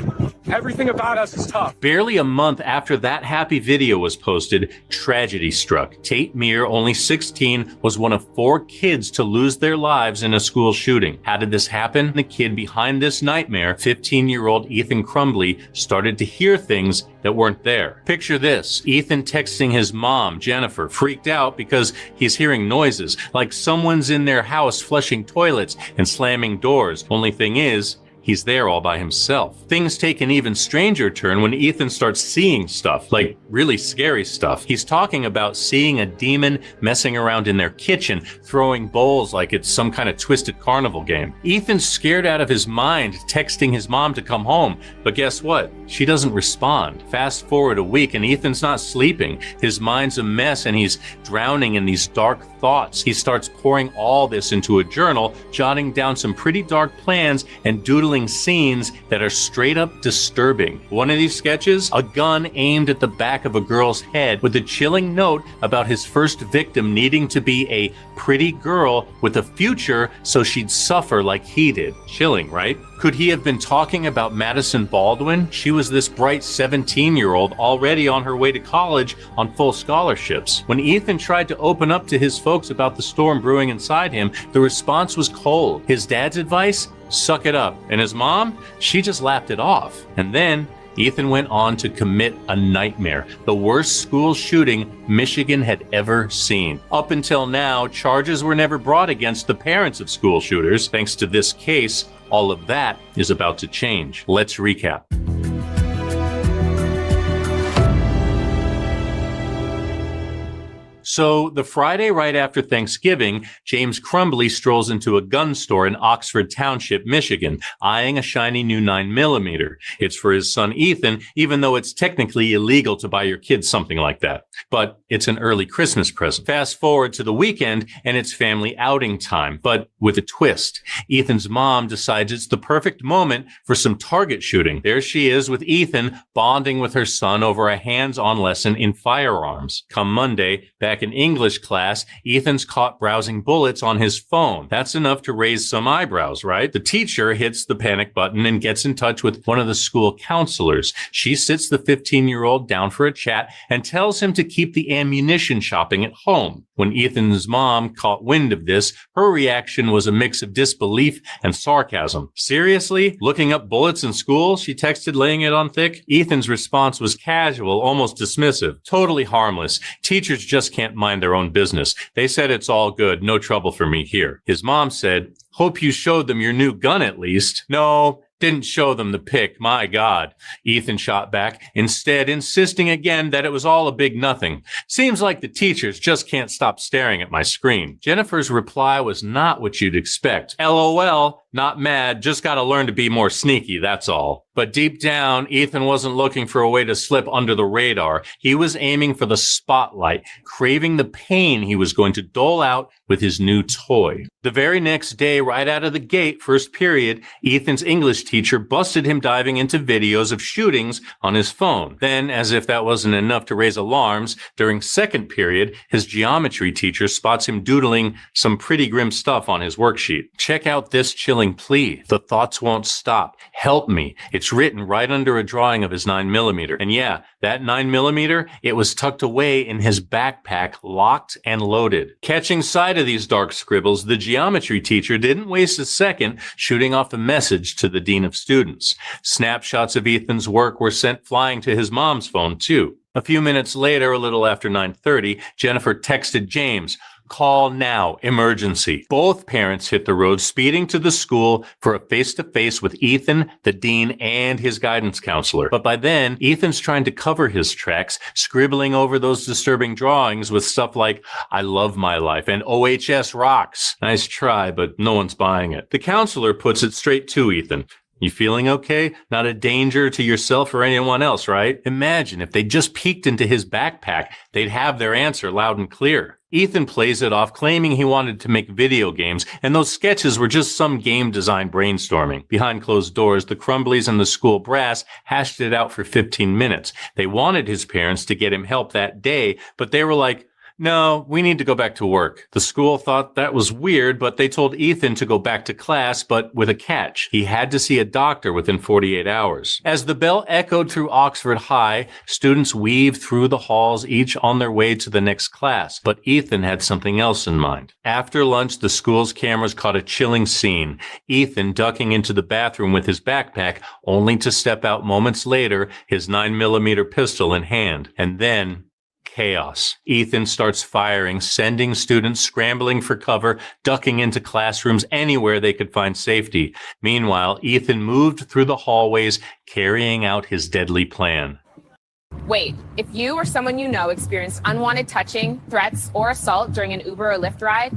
Everything about us is tough. Barely a month after that happy video was posted, tragedy struck. Tate Meir, only 16, was one of 4 kids to lose their lives in a school shooting. How did this happen? The kid behind this nightmare, 15-year-old Ethan Crumbley, started to hear things that weren't there. Picture this: Ethan texting his mom, Jennifer, freaked out because he's hearing noises, like someone's in their house flushing toilets and slamming doors. Only thing is, he's there all by himself. Things take an even stranger turn when Ethan starts seeing stuff, like really scary stuff. He's talking about seeing a demon messing around in their kitchen, throwing bowls like it's some kind of twisted carnival game. Ethan's scared out of his mind, texting his mom to come home, but guess what? She doesn't respond. Fast forward a week and Ethan's not sleeping. His mind's a mess and he's drowning in these dark thoughts. He starts pouring all this into a journal, jotting down some pretty dark plans and doodling scenes that are straight up disturbing. One of these sketches, a gun aimed at the back of a girl's head with a chilling note about his first victim needing to be a pretty girl with a future so she'd suffer like he did. Chilling, right? Could he have been talking about Madison Baldwin? She was this bright 17-year-old already on her way to college on full scholarships. When Ethan tried to open up to his folks about the storm brewing inside him, the response was cold. His dad's advice? Suck it up. And his mom? She just laughed it off. And then Ethan went on to commit a nightmare, the worst school shooting Michigan had ever seen. Up until now, charges were never brought against the parents of school shooters. Thanks to this case, all of that is about to change. Let's recap. So the Friday right after Thanksgiving, James Crumbley strolls into a gun store in Oxford Township, Michigan, eyeing a shiny new 9mm. It's for his son Ethan, even though it's technically illegal to buy your kids something like that. But it's an early Christmas present. Fast forward to the weekend and it's family outing time, but with a twist. Ethan's mom decides it's the perfect moment for some target shooting. There she is with Ethan bonding with her son over a hands-on lesson in firearms. Come Monday, back back in English class, Ethan's caught browsing bullets on his phone. That's enough to raise some eyebrows, right? The teacher hits the panic button and gets in touch with one of the school counselors. She sits the 15-year-old down for a chat and tells him to keep the ammunition shopping at home. When Ethan's mom caught wind of this, her reaction was a mix of disbelief and sarcasm. Seriously? Looking up bullets in school? She texted, laying it on thick. Ethan's response was casual, almost dismissive. Totally harmless. Teachers just can't mind their own business. They said it's all good, no trouble for me here. His mom said, "Hope you showed them your new gun at least." "No, didn't show them the pic, my God," Ethan shot back, instead insisting again that it was all a big nothing. "Seems like the teachers just can't stop staring at my screen." Jennifer's reply was not what you'd expect. LOL, not mad, just gotta learn to be more sneaky, that's all. But deep down, Ethan wasn't looking for a way to slip under the radar. He was aiming for the spotlight, craving the pain he was going to dole out with his new toy. The very next day, right out of the gate, first period, Ethan's English teacher busted him diving into videos of shootings on his phone. Then, as if that wasn't enough to raise alarms, during second period, his geometry teacher spots him doodling some pretty grim stuff on his worksheet. Check out this chilling plea. "The thoughts won't stop. Help me." It's written right under a drawing of his 9mm. And yeah, that 9mm, it was tucked away in his backpack, locked and loaded. Catching sight of these dark scribbles, the geometry teacher didn't waste a second shooting off a message to the dean of students. Snapshots of Ethan's work were sent flying to his mom's phone too. A few minutes later, a little after 9:30, Jennifer texted James, "Call now, emergency." Both parents hit the road, speeding to the school for a face-to-face with Ethan, the dean, and his guidance counselor. But by then, Ethan's trying to cover his tracks, scribbling over those disturbing drawings with stuff like, "I love my life," and "OHS rocks." Nice try, but no one's buying it. The counselor puts it straight to Ethan. "You feeling okay? Not a danger to yourself or anyone else, right?" Imagine if they just peeked into his backpack, they'd have their answer loud and clear. Ethan plays it off, claiming he wanted to make video games, and those sketches were just some game design brainstorming. Behind closed doors, the Crumbleys and the school brass hashed it out for 15 minutes. They wanted his parents to get him help that day, but they were like, "No, we need to go back to work." The school thought that was weird, but they told Ethan to go back to class, but with a catch. He had to see a doctor within 48 hours. As the bell echoed through Oxford High, students weaved through the halls, each on their way to the next class. But Ethan had something else in mind. After lunch, the school's cameras caught a chilling scene. Ethan ducking into the bathroom with his backpack, only to step out moments later, his 9mm pistol in hand. And then chaos. Ethan starts firing, sending students scrambling for cover, ducking into classrooms anywhere they could find safety. Meanwhile, Ethan moved through the hallways, carrying out his deadly plan. Wait, if you or someone you know experienced unwanted touching, threats, or assault during an Uber or Lyft ride,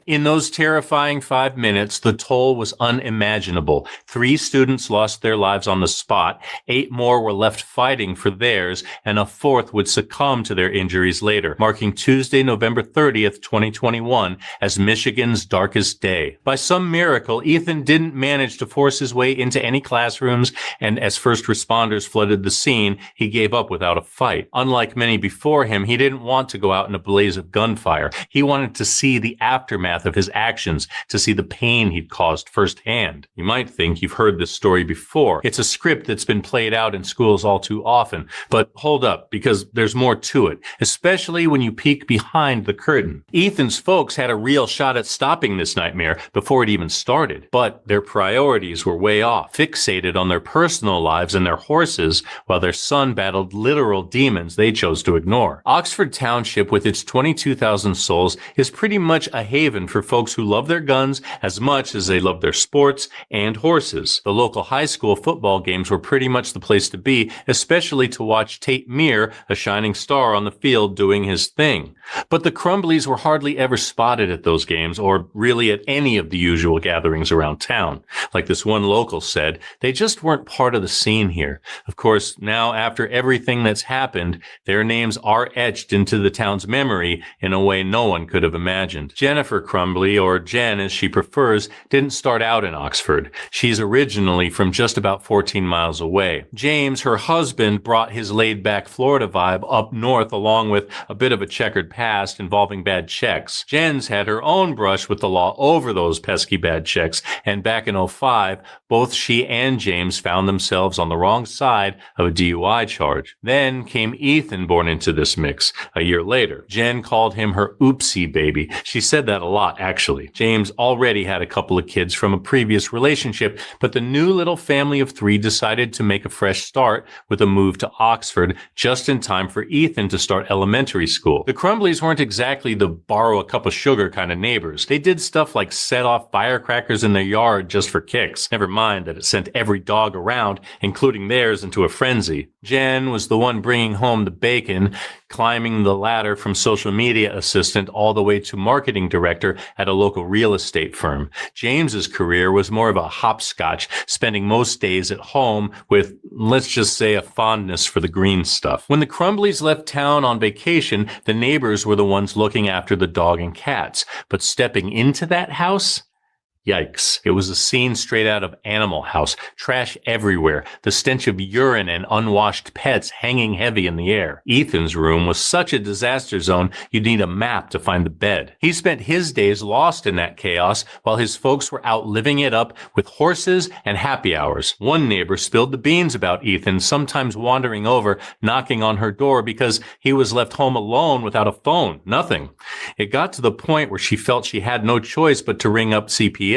In those terrifying 5 minutes, the toll was unimaginable. 3 students lost their lives on the spot, 8 more were left fighting for theirs, and a 4th would succumb to their injuries later, marking Tuesday, November 30th, 2021, as Michigan's darkest day. By some miracle, Ethan didn't manage to force his way into any classrooms, and as first responders flooded the scene, he gave up without a fight. Unlike many before him, he didn't want to go out in a blaze of gunfire. He wanted to see the aftermath of his actions, to see the pain he'd caused firsthand. You might think you've heard this story before. It's a script that's been played out in schools all too often. But hold up, because there's more to it, especially when you peek behind the curtain. Ethan's folks had a real shot at stopping this nightmare before it even started, but their priorities were way off, fixated on their personal lives and their horses, while their son battled literal demons they chose to ignore. Oxford Township, with its 22,000 souls, is pretty much a haven for folks who love their guns as much as they love their sports and horses. The local high school football games were pretty much the place to be, especially to watch Tate Meir, a shining star on the field, doing his thing. But the Crumbleys were hardly ever spotted at those games, or really at any of the usual gatherings around town. Like this one local said, they just weren't part of the scene here. Of course, now after everything that's happened, their names are etched into the town's memory in a way no one could have imagined. Jennifer Crumbly, or Jen as she prefers, didn't start out in Oxford. She's originally from just about 14 miles away. James, her husband, brought his laid-back Florida vibe up north along with a bit of a checkered past involving bad checks. Jen's had her own brush with the law over those pesky bad checks, and back in 2005, both she and James found themselves on the wrong side of a DUI charge. Then came Ethan born into this mix a year later. Jen called him her oopsie baby. She said that a lot, actually. James already had a couple of kids from a previous relationship, but the new little family of 3 decided to make a fresh start with a move to Oxford just in time for Ethan to start elementary school. The Crumbleys weren't exactly the borrow a cup of sugar kind of neighbors. They did stuff like set off firecrackers in their yard just for kicks. Never mind that it sent every dog around, including theirs, into a frenzy. Jen was the one bringing home the bacon, climbing the ladder from social media assistant all the way to marketing director at a local real estate firm. James's career was more of a hopscotch, spending most days at home with, let's just say, a fondness for the green stuff. When the Crumbleys left town on vacation, the neighbors were the ones looking after the dog and cats. But stepping into that house? Yikes. It was a scene straight out of Animal House. Trash everywhere. The stench of urine and unwashed pets hanging heavy in the air. Ethan's room was such a disaster zone, you'd need a map to find the bed. He spent his days lost in that chaos while his folks were out living it up with horses and happy hours. One neighbor spilled the beans about Ethan, sometimes wandering over, knocking on her door because he was left home alone without a phone. Nothing. It got to the point where she felt she had no choice but to ring up CPS.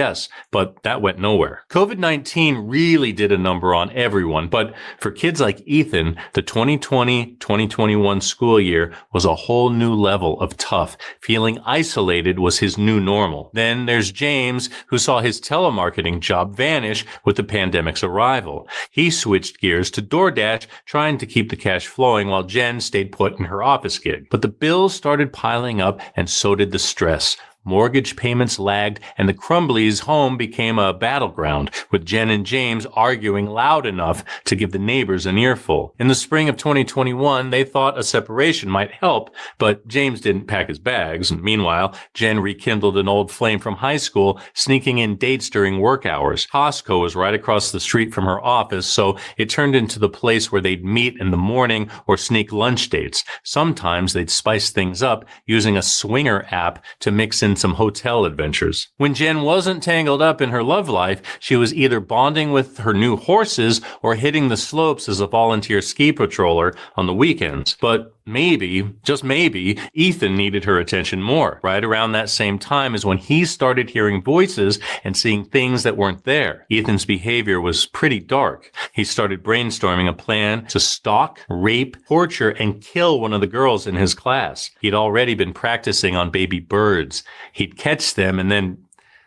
But that went nowhere. COVID-19 really did a number on everyone, but for kids like Ethan, the 2020-2021 school year was a whole new level of tough. Feeling isolated was his new normal. Then there's James, who saw his telemarketing job vanish with the pandemic's arrival. He switched gears to DoorDash, trying to keep the cash flowing while Jen stayed put in her office gig. But the bills started piling up, and so did the stress. Mortgage payments lagged, and the Crumbleys' home became a battleground, with Jen and James arguing loud enough to give the neighbors an earful. In the spring of 2021, they thought a separation might help, but James didn't pack his bags. Meanwhile, Jen rekindled an old flame from high school, sneaking in dates during work hours. Costco was right across the street from her office, so it turned into the place where they'd meet in the morning or sneak lunch dates. Sometimes they'd spice things up using a swinger app to mix in some hotel adventures. When Jen wasn't tangled up in her love life, she was either bonding with her new horses or hitting the slopes as a volunteer ski patroller on the weekends. But maybe, just maybe, Ethan needed her attention more. Right around that same time is when he started hearing voices and seeing things that weren't there. Ethan's behavior was pretty dark. He started brainstorming a plan to stalk, rape, torture, and kill one of the girls in his class. He'd already been practicing on baby birds. He'd catch them and then,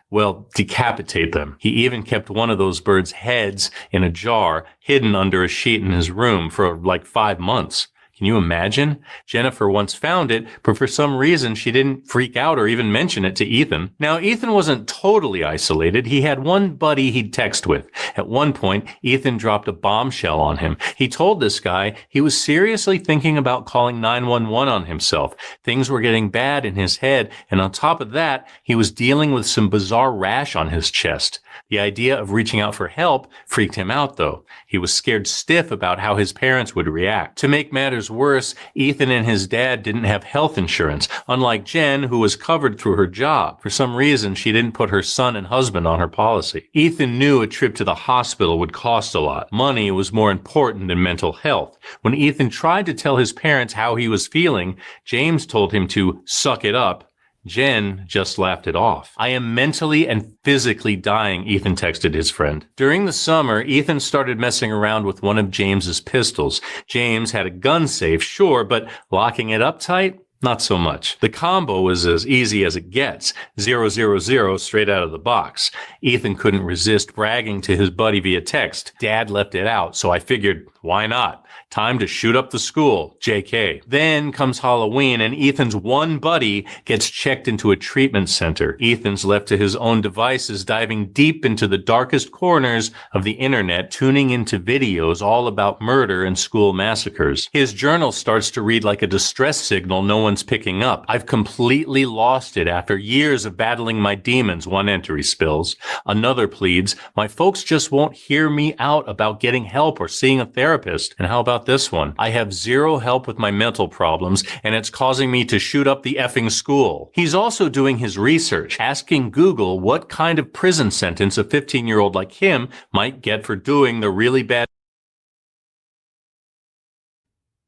well, decapitate them. He even kept one of those birds' heads in a jar hidden under a sheet in his room for like 5 months. Can you imagine? Jennifer once found it, but for some reason she didn't freak out or even mention it to Ethan. Now, Ethan wasn't totally isolated. He had one buddy he'd text with. At one point, Ethan dropped a bombshell on him. He told this guy he was seriously thinking about calling 911 on himself. Things were getting bad in his head, and on top of that, he was dealing with some bizarre rash on his chest. The idea of reaching out for help freaked him out, though. He was scared stiff about how his parents would react. To make matters worse, Ethan and his dad didn't have health insurance, unlike Jen, who was covered through her job. For some reason, she didn't put her son and husband on her policy. Ethan knew a trip to the hospital would cost a lot. Money was more important than mental health. When Ethan tried to tell his parents how he was feeling, James told him to suck it up. Jen just laughed it off. "I am mentally and physically dying," Ethan texted his friend. During the summer, Ethan started messing around with one of James's pistols. James had a gun safe, sure, but locking it up tight? Not so much. The combo was as easy as it gets. 000 straight out of the box. Ethan couldn't resist bragging to his buddy via text. Dad left it out, so I figured, why not? Time to shoot up the school, JK. Then comes Halloween and Ethan's one buddy gets checked into a treatment center. Ethan's left to his own devices, diving deep into the darkest corners of the internet, tuning into videos all about murder and school massacres. His journal starts to read like a distress signal no one's picking up. I've completely lost it after years of battling my demons, one entry spills. Another pleads, my folks just won't hear me out about getting help or seeing a therapist. And how about this one? I have zero help with my mental problems, and it's causing me to shoot up the effing school. He's also doing his research, asking Google what kind of prison sentence a 15-year-old like him might get for doing the really bad.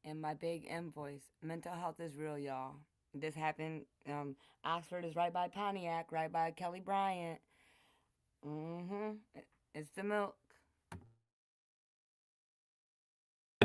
In my big M voice, mental health is real, y'all. This happened, Oxford is right by Pontiac, right by Kelly Bryant. It's the milk.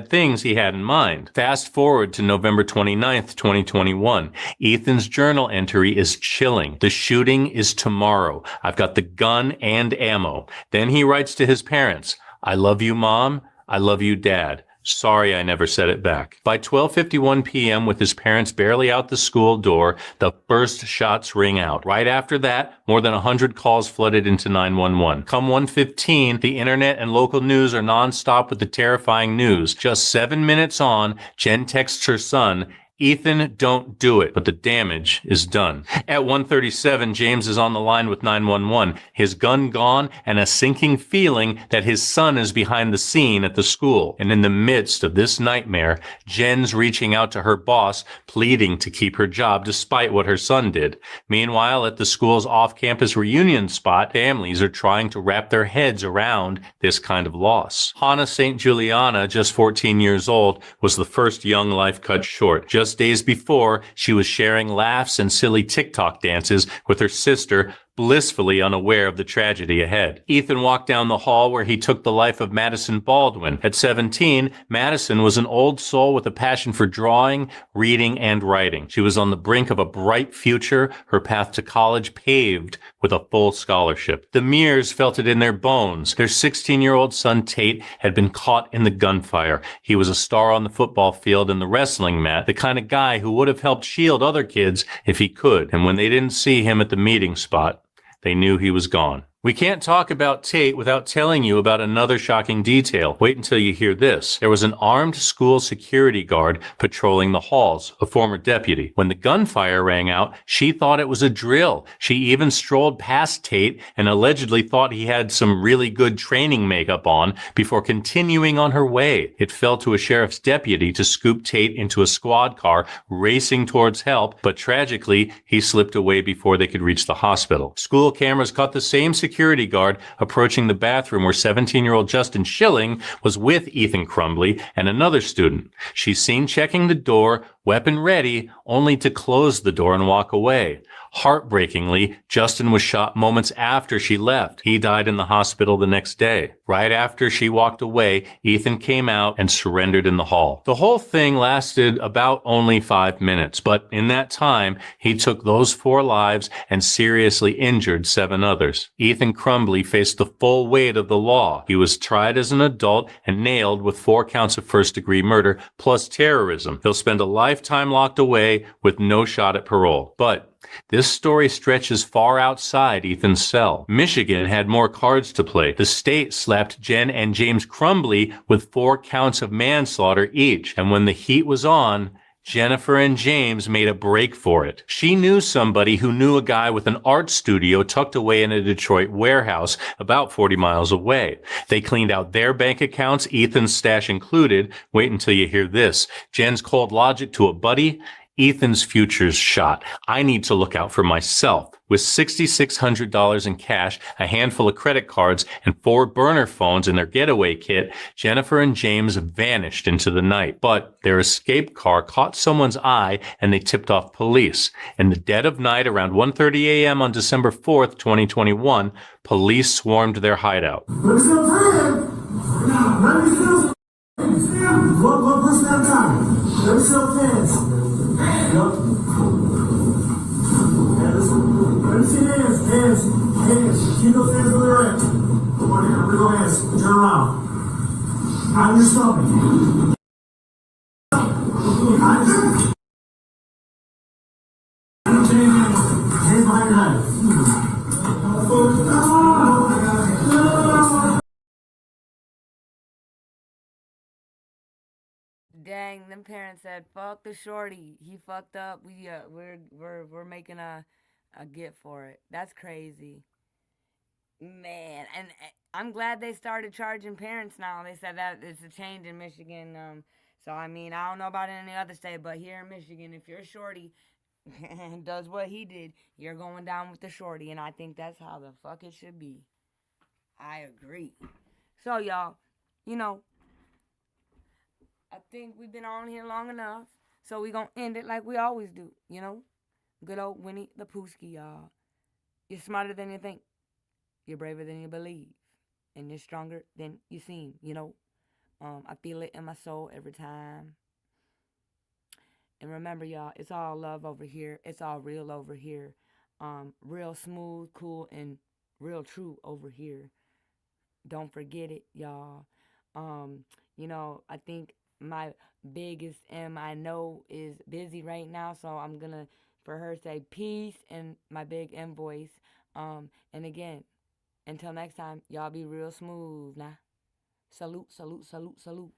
Things he had in mind. Fast forward to November 29th, 2021. Ethan's journal entry is chilling. The shooting is tomorrow. I've got the gun and ammo. Then he writes to his parents, I love you, Mom. I love you, Dad. Sorry I never said it back. By 12:51 p.m., with his parents barely out the school door, the first shots ring out. Right after that, more than 100 calls flooded into 911. Come 1:15, the internet and local news are nonstop with the terrifying news. Just 7 minutes on, Jen texts her son, Ethan, don't do it, but the damage is done. At 1:37, James is on the line with 911, his gun gone and a sinking feeling that his son is behind the scene at the school. And in the midst of this nightmare, Jen's reaching out to her boss, pleading to keep her job despite what her son did. Meanwhile, at the school's off-campus reunion spot, families are trying to wrap their heads around this kind of loss. Hannah St. Juliana, just 14 years old, was the first young life cut short. Just days before, she was sharing laughs and silly TikTok dances with her sister, blissfully unaware of the tragedy ahead. Ethan walked down the hall where he took the life of Madison Baldwin. At 17, Madison was an old soul with a passion for drawing, reading, and writing. She was on the brink of a bright future, her path to college paved with a full scholarship. The Mears felt it in their bones. Their 16-year-old son, Tate, had been caught in the gunfire. He was a star on the football field and the wrestling mat, the kind of guy who would have helped shield other kids if he could. And when they didn't see him at the meeting spot, they knew he was gone. We can't talk about Tate without telling you about another shocking detail. Wait until you hear this. There was an armed school security guard patrolling the halls, a former deputy. When the gunfire rang out, she thought it was a drill. She even strolled past Tate and allegedly thought he had some really good training makeup on before continuing on her way. It fell to a sheriff's deputy to scoop Tate into a squad car racing towards help, but tragically, he slipped away before they could reach the hospital. School cameras caught the same security guard approaching the bathroom where 17-year-old Justin Schilling was with Ethan Crumbley and another student. She's seen checking the door, weapon ready, only to close the door and walk away. Heartbreakingly, Justin was shot moments after she left. He died in the hospital the next day. Right after she walked away, Ethan came out and surrendered in the hall. The whole thing lasted about only 5 minutes, but in that time, he took those 4 lives and seriously injured 7 others. Ethan Crumbley faced the full weight of the law. He was tried as an adult and nailed with 4 counts of first-degree murder plus terrorism. He'll spend a lifetime locked away with no shot at parole. But this story stretches far outside Ethan's cell. Michigan had more cards to play. The state slapped Jen and James Crumbley with 4 counts of manslaughter each. And when the heat was on, Jennifer and James made a break for it. She knew somebody who knew a guy with an art studio tucked away in a Detroit warehouse about 40 miles away. They cleaned out their bank accounts, Ethan's stash included. Wait until you hear this. Jen's cold logic to a buddy: Ethan's future's shot. I need to look out for myself. With $6,600 in cash, a handful of credit cards, and 4 burner phones in their getaway kit, Jennifer and James vanished into the night. But their escape car caught someone's eye and they tipped off police. In the dead of night, around 1:30 a.m. on December 4th, 2021, police swarmed their hideout. Hands. Keep those hands on the right. Come on, here. I'm going to go hands. Turn around. On your stomach. Dang, them parents said, "Fuck the shorty. He fucked up. We're making a get for it." That's crazy, man. And I'm glad they started charging parents now. They said that it's a change in Michigan. So I mean, I don't know about any other state, but here in Michigan, if you're a shorty and does what he did, you're going down with the shorty, and I think that's how the fuck it should be. I agree. So y'all, you know, I think we've been on here long enough, so we gonna end it like we always do, you know? Good old Winnie the Poohski, y'all. You're smarter than you think. You're braver than you believe. And you're stronger than you seem, you know? I feel it in my soul every time. And remember, y'all, it's all love over here. It's all real over here. Real smooth, cool, and real true over here. Don't forget it, y'all. You know, I think my biggest M I know is busy right now, so I'm gonna, for her, say peace in my big M voice. And again, until next time, y'all be real smooth now. Salute, salute, salute, salute.